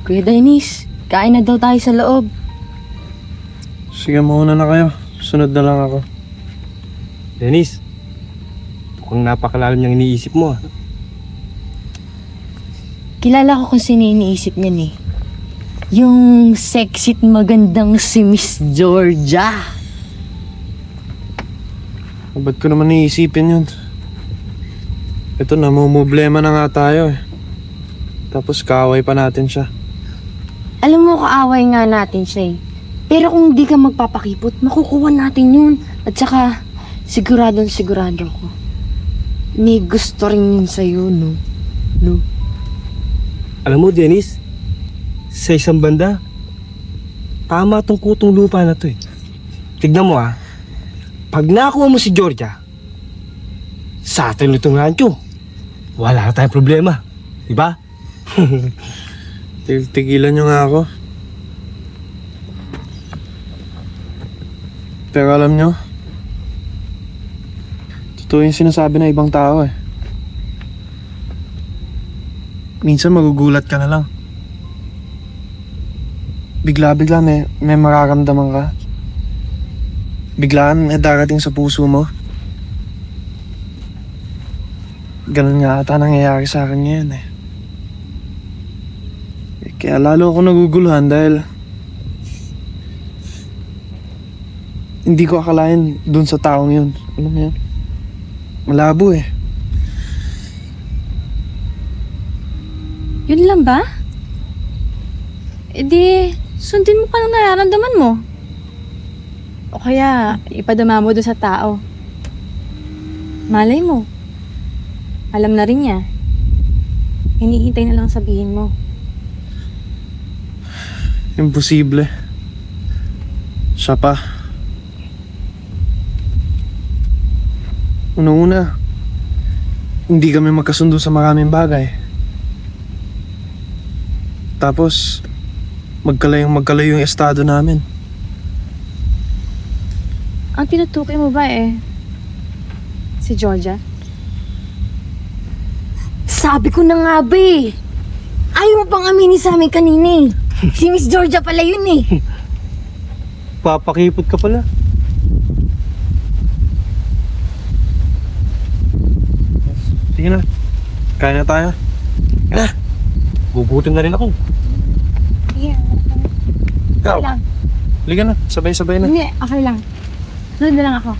Kuya Dennis, kain na daw tayo sa loob. Sige, mauna na kayo. Sunod na lang ako. Dennis, mukhang napakalalim niyang iniisip mo ah. Kilala ko kung sino iniisip niyan eh. Yung sexy at magandang si Miss Georgia. Ba't ko naman iisipin yun? Ito na, problema na nga tayo eh. Tapos kaaway pa natin siya. Alam mo, kaaway nga natin siya eh. Pero kung hindi ka magpapakipot, makukuha natin yun. At saka, sigurado ko. May gusto rin yun sa'yo, no? No? Alam mo, Dennis, sa isang banda, tama tong kutong lupa na to eh. Tignan mo ah, pag nakuha mo si Georgia, sa atin itong rancho, wala na tayong problema. Diba? Tigilan nyo nga ako. Pero alam nyo, totoo yung sinasabi ng ibang tao eh. Minsan magugulat ka na lang. Bigla-bigla may mararamdaman ka. Biglaan may darating sa puso mo. Ganun nga ata nangyayari sa akin ngayon eh. Kaya lalo ako naguguluhan dahil hindi ko akalain dun sa taong yun. Alam mo yun? Malabo eh. Yun lang ba? E di, sundin mo pa ng nararamdaman mo. O kaya, ipadama mo doon sa tao. Malay mo. Alam na rin niya. Hinihintay na lang sabihin mo. Imposible. Siya pa. Una-una, hindi kami magkasundo sa maraming bagay. Tapos, magkalayo yung estado namin. Ang tinutukoy mo ba si Georgia? Sabi ko na nga ba eh. Ayaw mo pang aminin sa amin kanina eh. Si Miss Georgia pala yun eh. Papakipot ka pala. Sige na, kaya na tayo. Gugutom na rin ako. Sige. Ikaw, Okay lang. halika na, sabay-sabay na. Hindi, okay lang. Sunod na lang ako.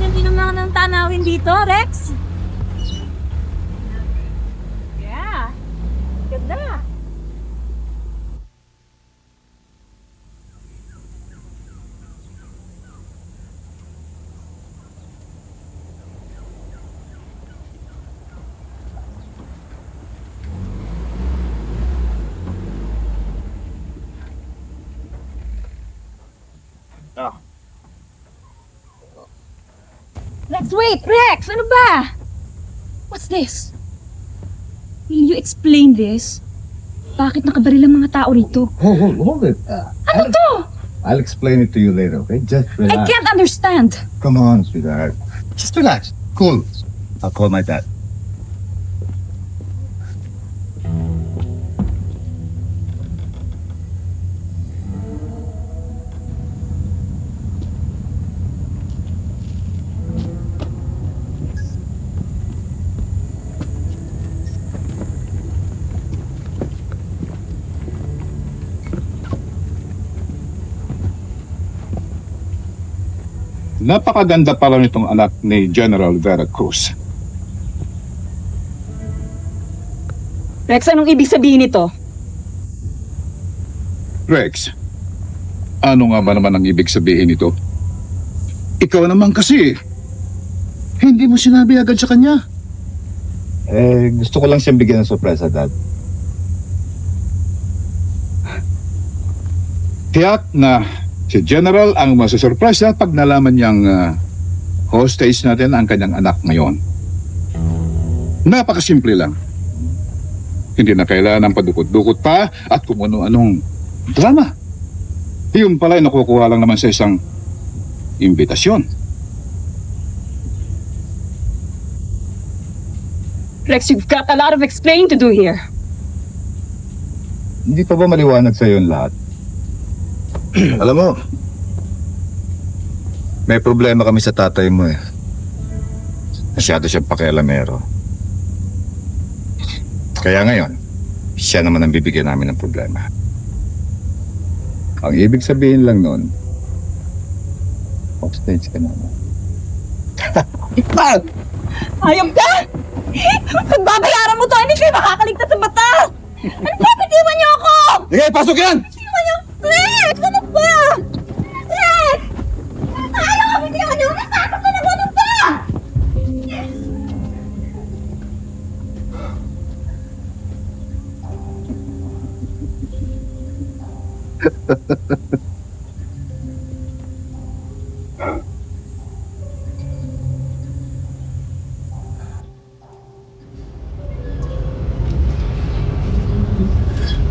Hindi naman ng tanawin dito, Rex. Yeah. Ganda. wait! Rex, ano ba? What's this? Will you explain this? Bakit nakabaril ang mga tao rito? Hold it. Ano to? I'll explain it to you later, okay? Just I relax. can't understand. Come on, sweetheart. Just relax. Cool. I'll call my dad. Napakaganda pala nitong anak ni General Vera Cruz. Rex, anong ibig sabihin nito? Rex, ano nga ba naman ang ibig sabihin nito? Ikaw naman kasi, hindi mo sinabi agad sa kanya. Gusto ko lang siyang bigyan ng sorpresa, Dad. Tiyak na si General ang masusurpresa pag nalaman niyang hostage natin ang kanyang anak ngayon. Napakasimple lang. Hindi na kailangan ng padukot-dukot pa at kung ano-anong drama. Yun pala ay nakukuha lang naman sa isang imbitasyon. Rex, you've got a lot of explaining to do here. Hindi pa ba maliwanag sa yung lahat? Alam mo, may problema kami sa tatay mo eh. Masyado siyang pakialamero. Kaya ngayon, siya naman ang bibigyan namin ng problema. Ang ibig sabihin lang nun, hostage ka naman. Ayop ka! Pagbabayaran mo to, hindi kayo makakaligtas sa mata! Ano ba? Bitiwan niyo ako! Sige, pasok yan! Bitiwan niyo! Rex! Ano ba? Rex! Ayaw ko bitiwan niyo! Natakot ka na ba? Ano ba?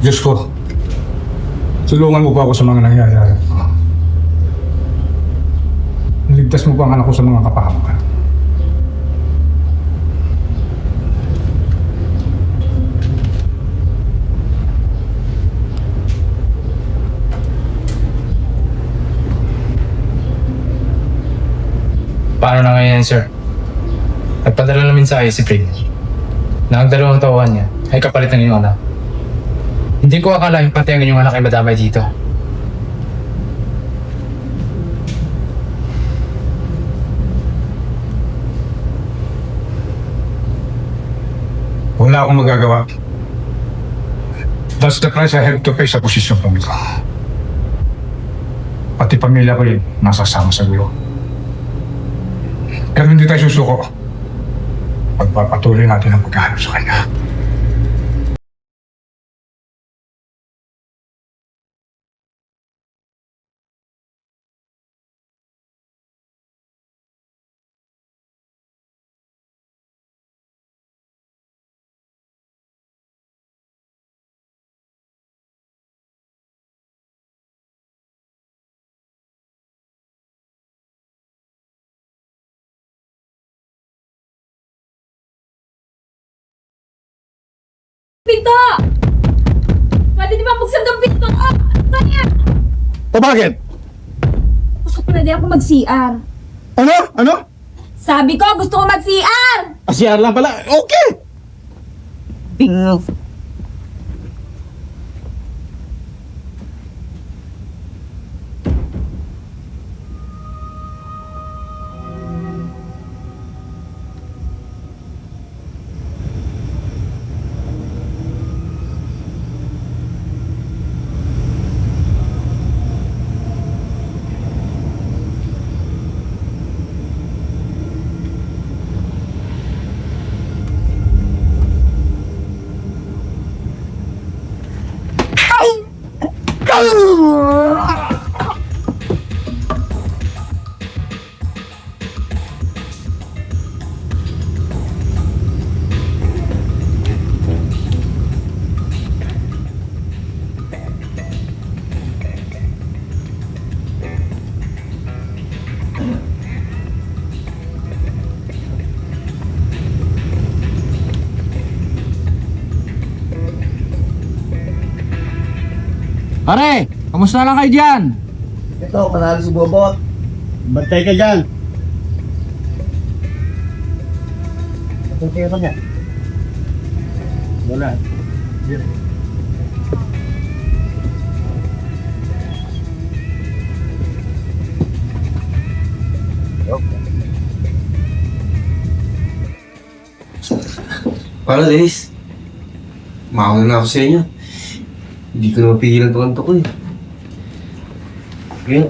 Diyos ko, tulungan mo ba ako sa mga nangyayari? Ligtas mo ba ang anak ko sa mga kapahamakan? Paano na ngayon, sir? Nagpadala namin sa si Fred. Na ang 2 taon niya ay kapalit ng inyong anak. Hindi ko akalain pati ang inyong anak ay madamay dito. Wala akong magagawa. That's the price I have to pay sa posisyon ko nito. Pati pamilya ko yun, nasasama sa gulo. Pero hindi tayo susuko. Pagpapatuloy natin ang paghahanap sa kanya. Pinto! Pwede di ba buksan ng pinto? Kaya! O bakit? Gusto ko na di ako mag-CR. Ano? Ano? Sabi ko, gusto ko mag-CR! CR lang pala. Okay! Bingo. Pare, kamusta lang kayo dyan? Ito, panalo si Bobot. Bantay ka dyan. Ang pera niya. Wala. Paano, Dennis? Mauna na ako sa inyo. Hindi ko na mapigilan ito ko eh. Kaya,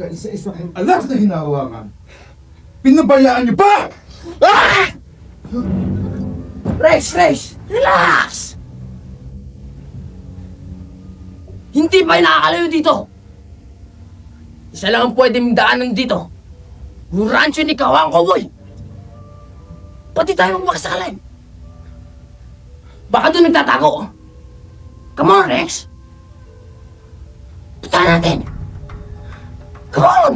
Kaisa-isa kayong alas na hinahawakan. Pinabayaan niyo pa! Rex! Relax! Hindi pa nakakalayo dito! Isa lang ang pwedeng daanan dito. Yung rancho ni Kawang Cowboy. Pati tayo magpakasalan. Baka doon nagtatago. Come on, Rex! Punta natin! Come on!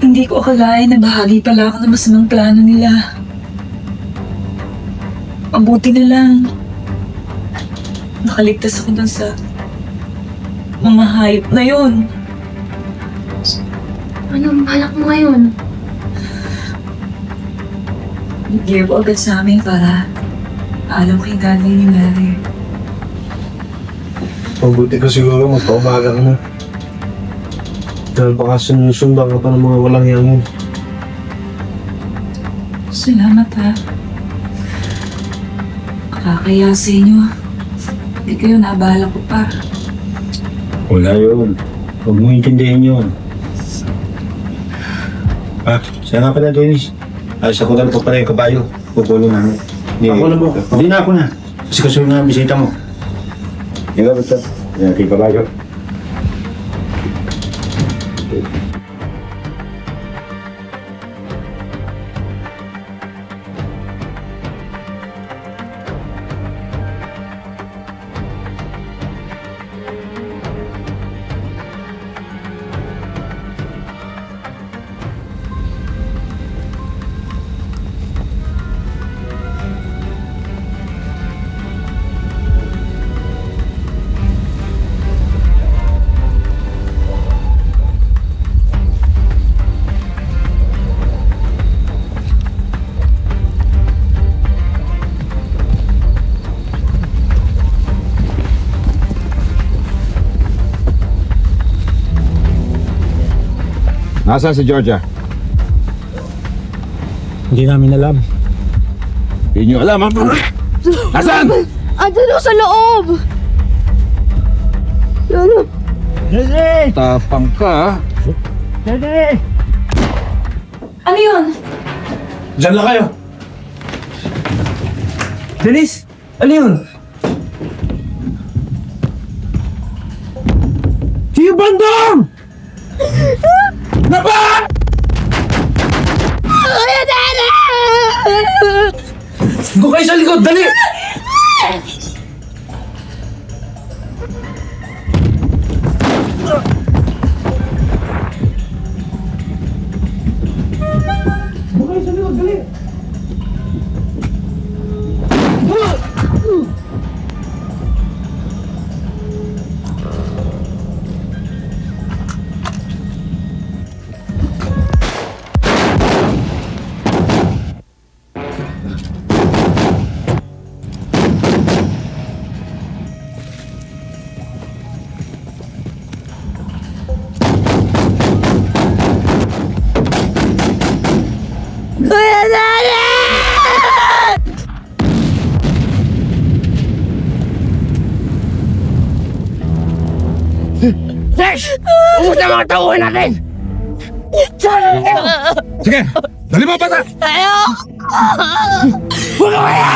Hindi ko akalain na bahagi pala ako ng masamang plano nila. Mabuti na lang. Nakaligtas ako dun sa mga hayop na yun. Anong balak mo ngayon? Bigyan ko agad sa amin para alam ko yung gagawin ni Mary. mabuti ka siguro magpaumaga ka na. Dahil baka sinusundan ka pa ng mga walang yangin. Salamat ha. Kakaya sa inyo. Hindi kayo nabala ko pa. Wala yun. Huwag mo intindihin yun. Siya nga pala, Dennis. Ayos ako lang pa pala yung kabayo. Pupulong namin. Ako na po. Hindi na ako na. Kasi kasunod na ang bisita mo. Hindi ka basta. Yan, kay kabayo. Nasaan si Georgia? Hindi namin alam. Hindi nyo alam, ha? Nasaan? Andun sa loob! Ano? Dede! Tapang ka, ha? Dede! Ano yun? Diyan lang kayo! Dennis! Ano yun? Si Bandong! Napa! Go kayo sa likod! Dali! Go kayo sa likod! Dali! Rex! Ubus na mga tauhan natin! Sige, dali mo bata! Huwag ka kaya!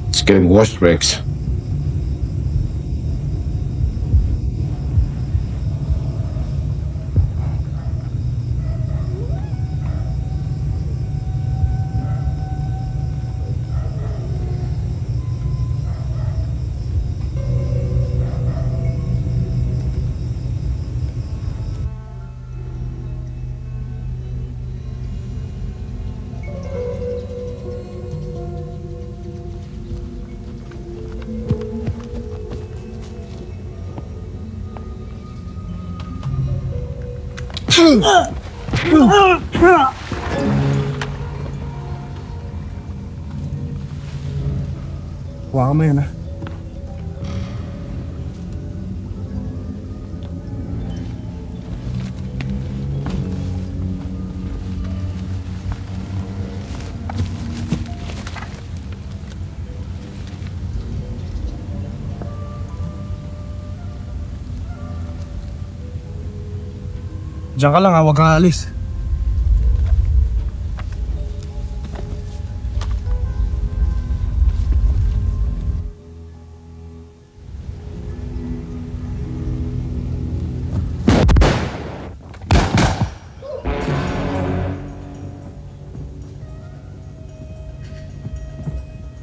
It's getting worse, Rex. Huwag mo yan, ha? Diyan ka lang ha, huwag kang aalis.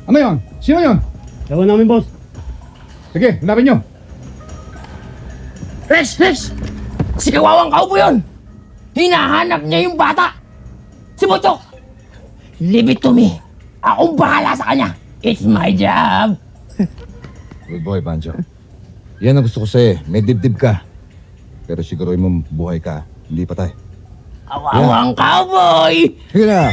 Ano yun? Sino yun? Ewan namin, boss. Sige, hanapin nyo. Rex! Rex! Si Kawawang Kaupo yun! Hinahanap niya yung bata! Si Butchok! Leave it to me! Akong bahala sa kanya! It's my job! Good boy, Pancho. Yan ang gusto ko sa'yo. May dibdib ka. Pero siguruhin mo buhay ka. Hindi patay. Kawawang Cowboy! Sige na!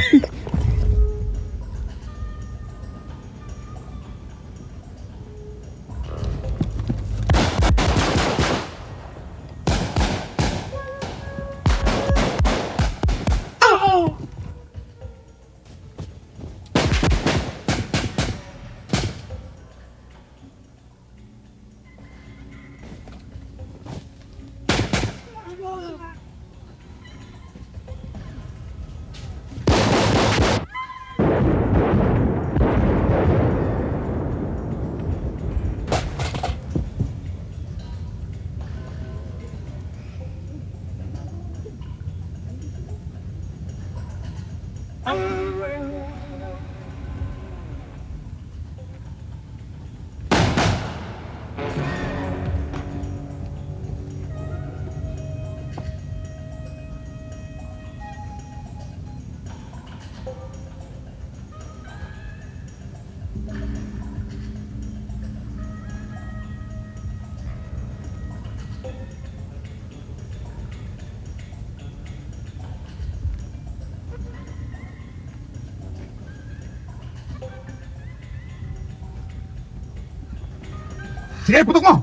Sige, putok mo!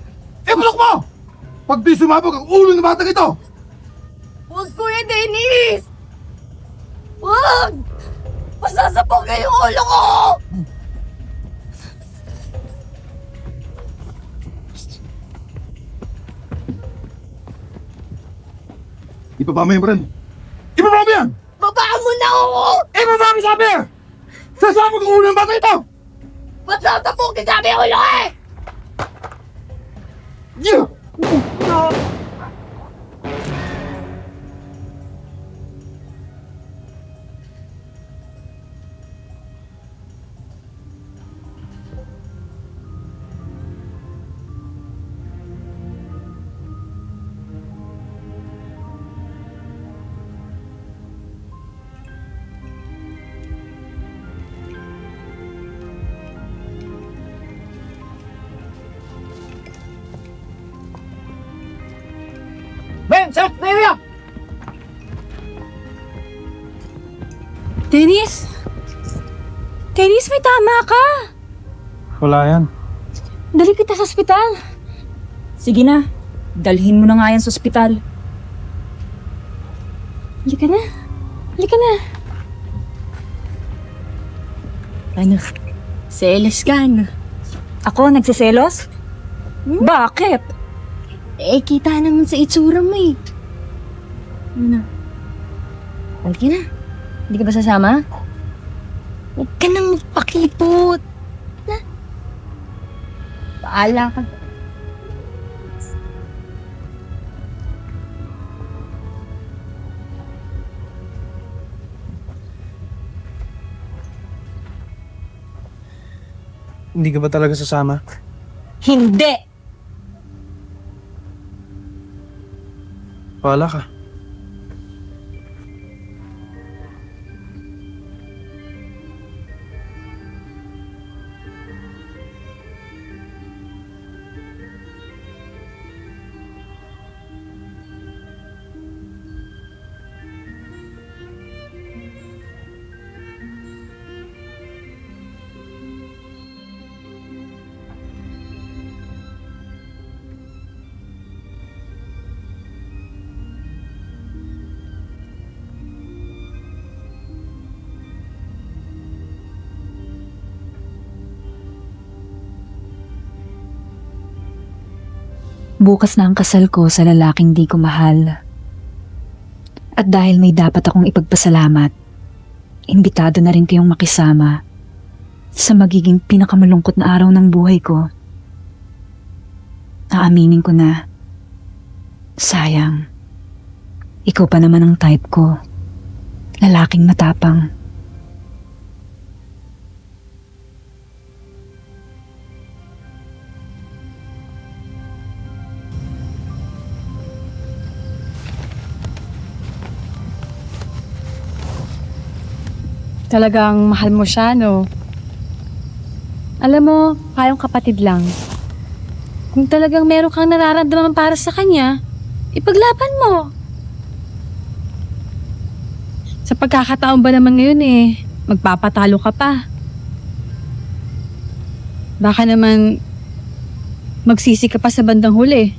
Putok mo! Pag di sumabog ang ulo ng batang ito! Huwag, Kuya Dennis! Huwag! Masasabog na yung ulo ko! Ibaba mo yan, Bren. Ibaba mo yan! Babaan mo na ako! Ibaba mo sabi! Sasabog ang ulo ng batang ito! Masasabog na sabi yung ulo ko eh! Yeah! Ben, Seth, Maria! Dennis! Dennis, may tama ka! Wala yan. Dali kita sa ospital. Sige na, dalhin mo na nga yan sa ospital. Halika na. Halika na. Ano? Selos ka, no? Ako, nagsiselos? Bakit? Eh, kita naman sa itsura mo eh. Ano? Halika na. Hindi ka ba sasama? Huwag ka nang magpakipot. Na? Paala ka. Hindi ka ba talaga sasama? Hindi! Wala ka. Bukas na ang kasal ko sa lalaking di ko mahal. At dahil may dapat akong ipagpasalamat, imbitado na rin kayong makisama sa magiging pinakamalungkot na araw ng buhay ko. Aaminin ko na, sayang, ikaw pa naman ang type ko, lalaking matapang. Talagang mahal mo siya, no? Alam mo, kayong kapatid lang. Kung talagang meron kang nararamdaman para sa kanya, ipaglaban mo. Sa pagkakataon ba naman ngayon magpapatalo ka pa. Baka naman magsisi ka pa sa bandang huli.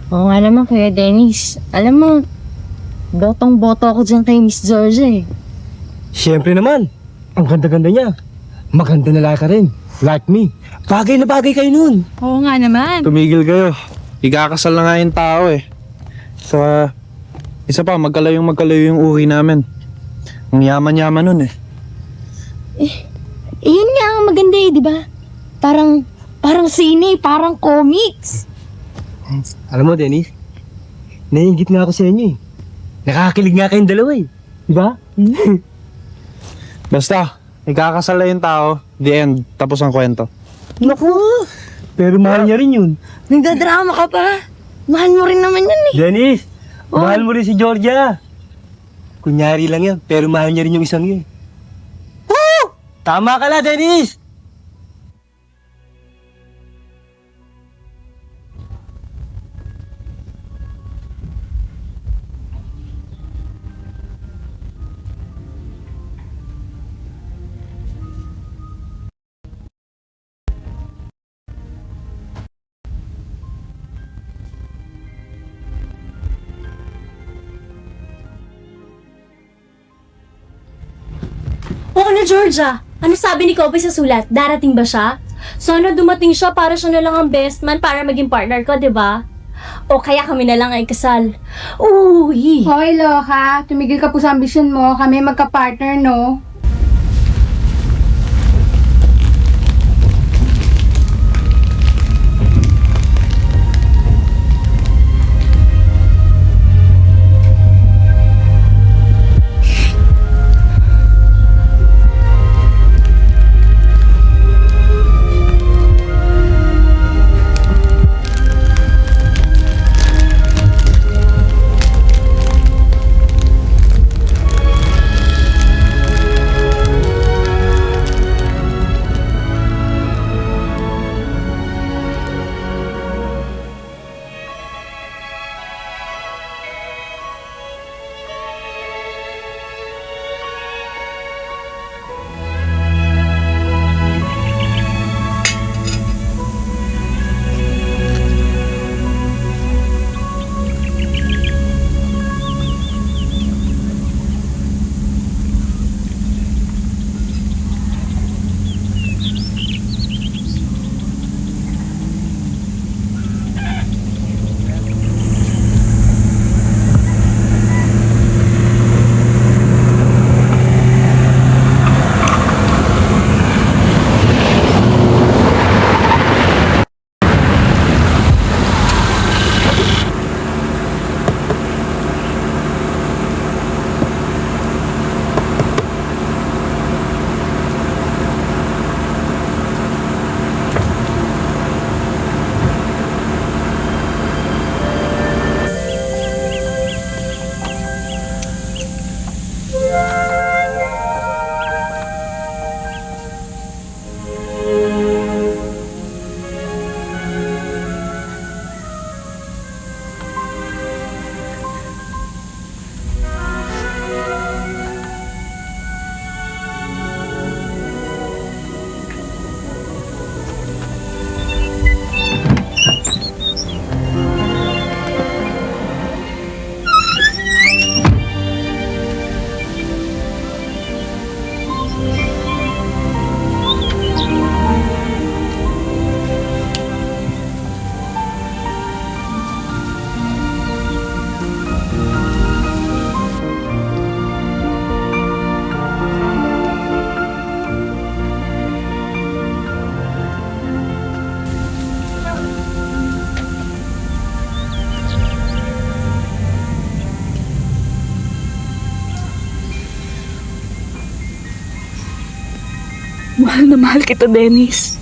Oo nga naman, Kuya Dennis. Alam mo, botong-boto ako dyan kay Miss Georgia eh. Siyempre naman, ang ganda-ganda niya. Maganda na ka rin. Like me. Bagay na bagay kayo nun. Oo nga naman. Tumigil kayo. Ikakasal na nga yung tao eh. Sa isa pa, magkalayo yung uwi namin. Ang yaman-yaman nun eh. Yun nga ang maganda eh, di ba? Parang sine, parang comics. Alam mo, Dennis, naiingit nga ako sa inyo eh. Nakakilig nga kayong dalawa eh. Di ba? Basta, ikakasal na yung tao, the end, tapos ang kwento. Naku! Pero mahal niya rin yun. Nagdadrama ka pa. Mahal mo rin naman yun eh. Dennis, mahal mo rin si Georgia. Kunyari lang yan, pero mahal niya rin yung isang yun. Tama ka na, Dennis! Georgia, ano sabi ni Kobe sa sulat? Darating ba siya? Sana dumating siya para siya na lang ang best man para maging partner ko, di ba? O kaya kami na lang ay kasal. Uy! Hoy, Loka. Tumigil ka po sa ambisyon mo. Kami magka-partner, no? Mahal na mahal kita, Dennis.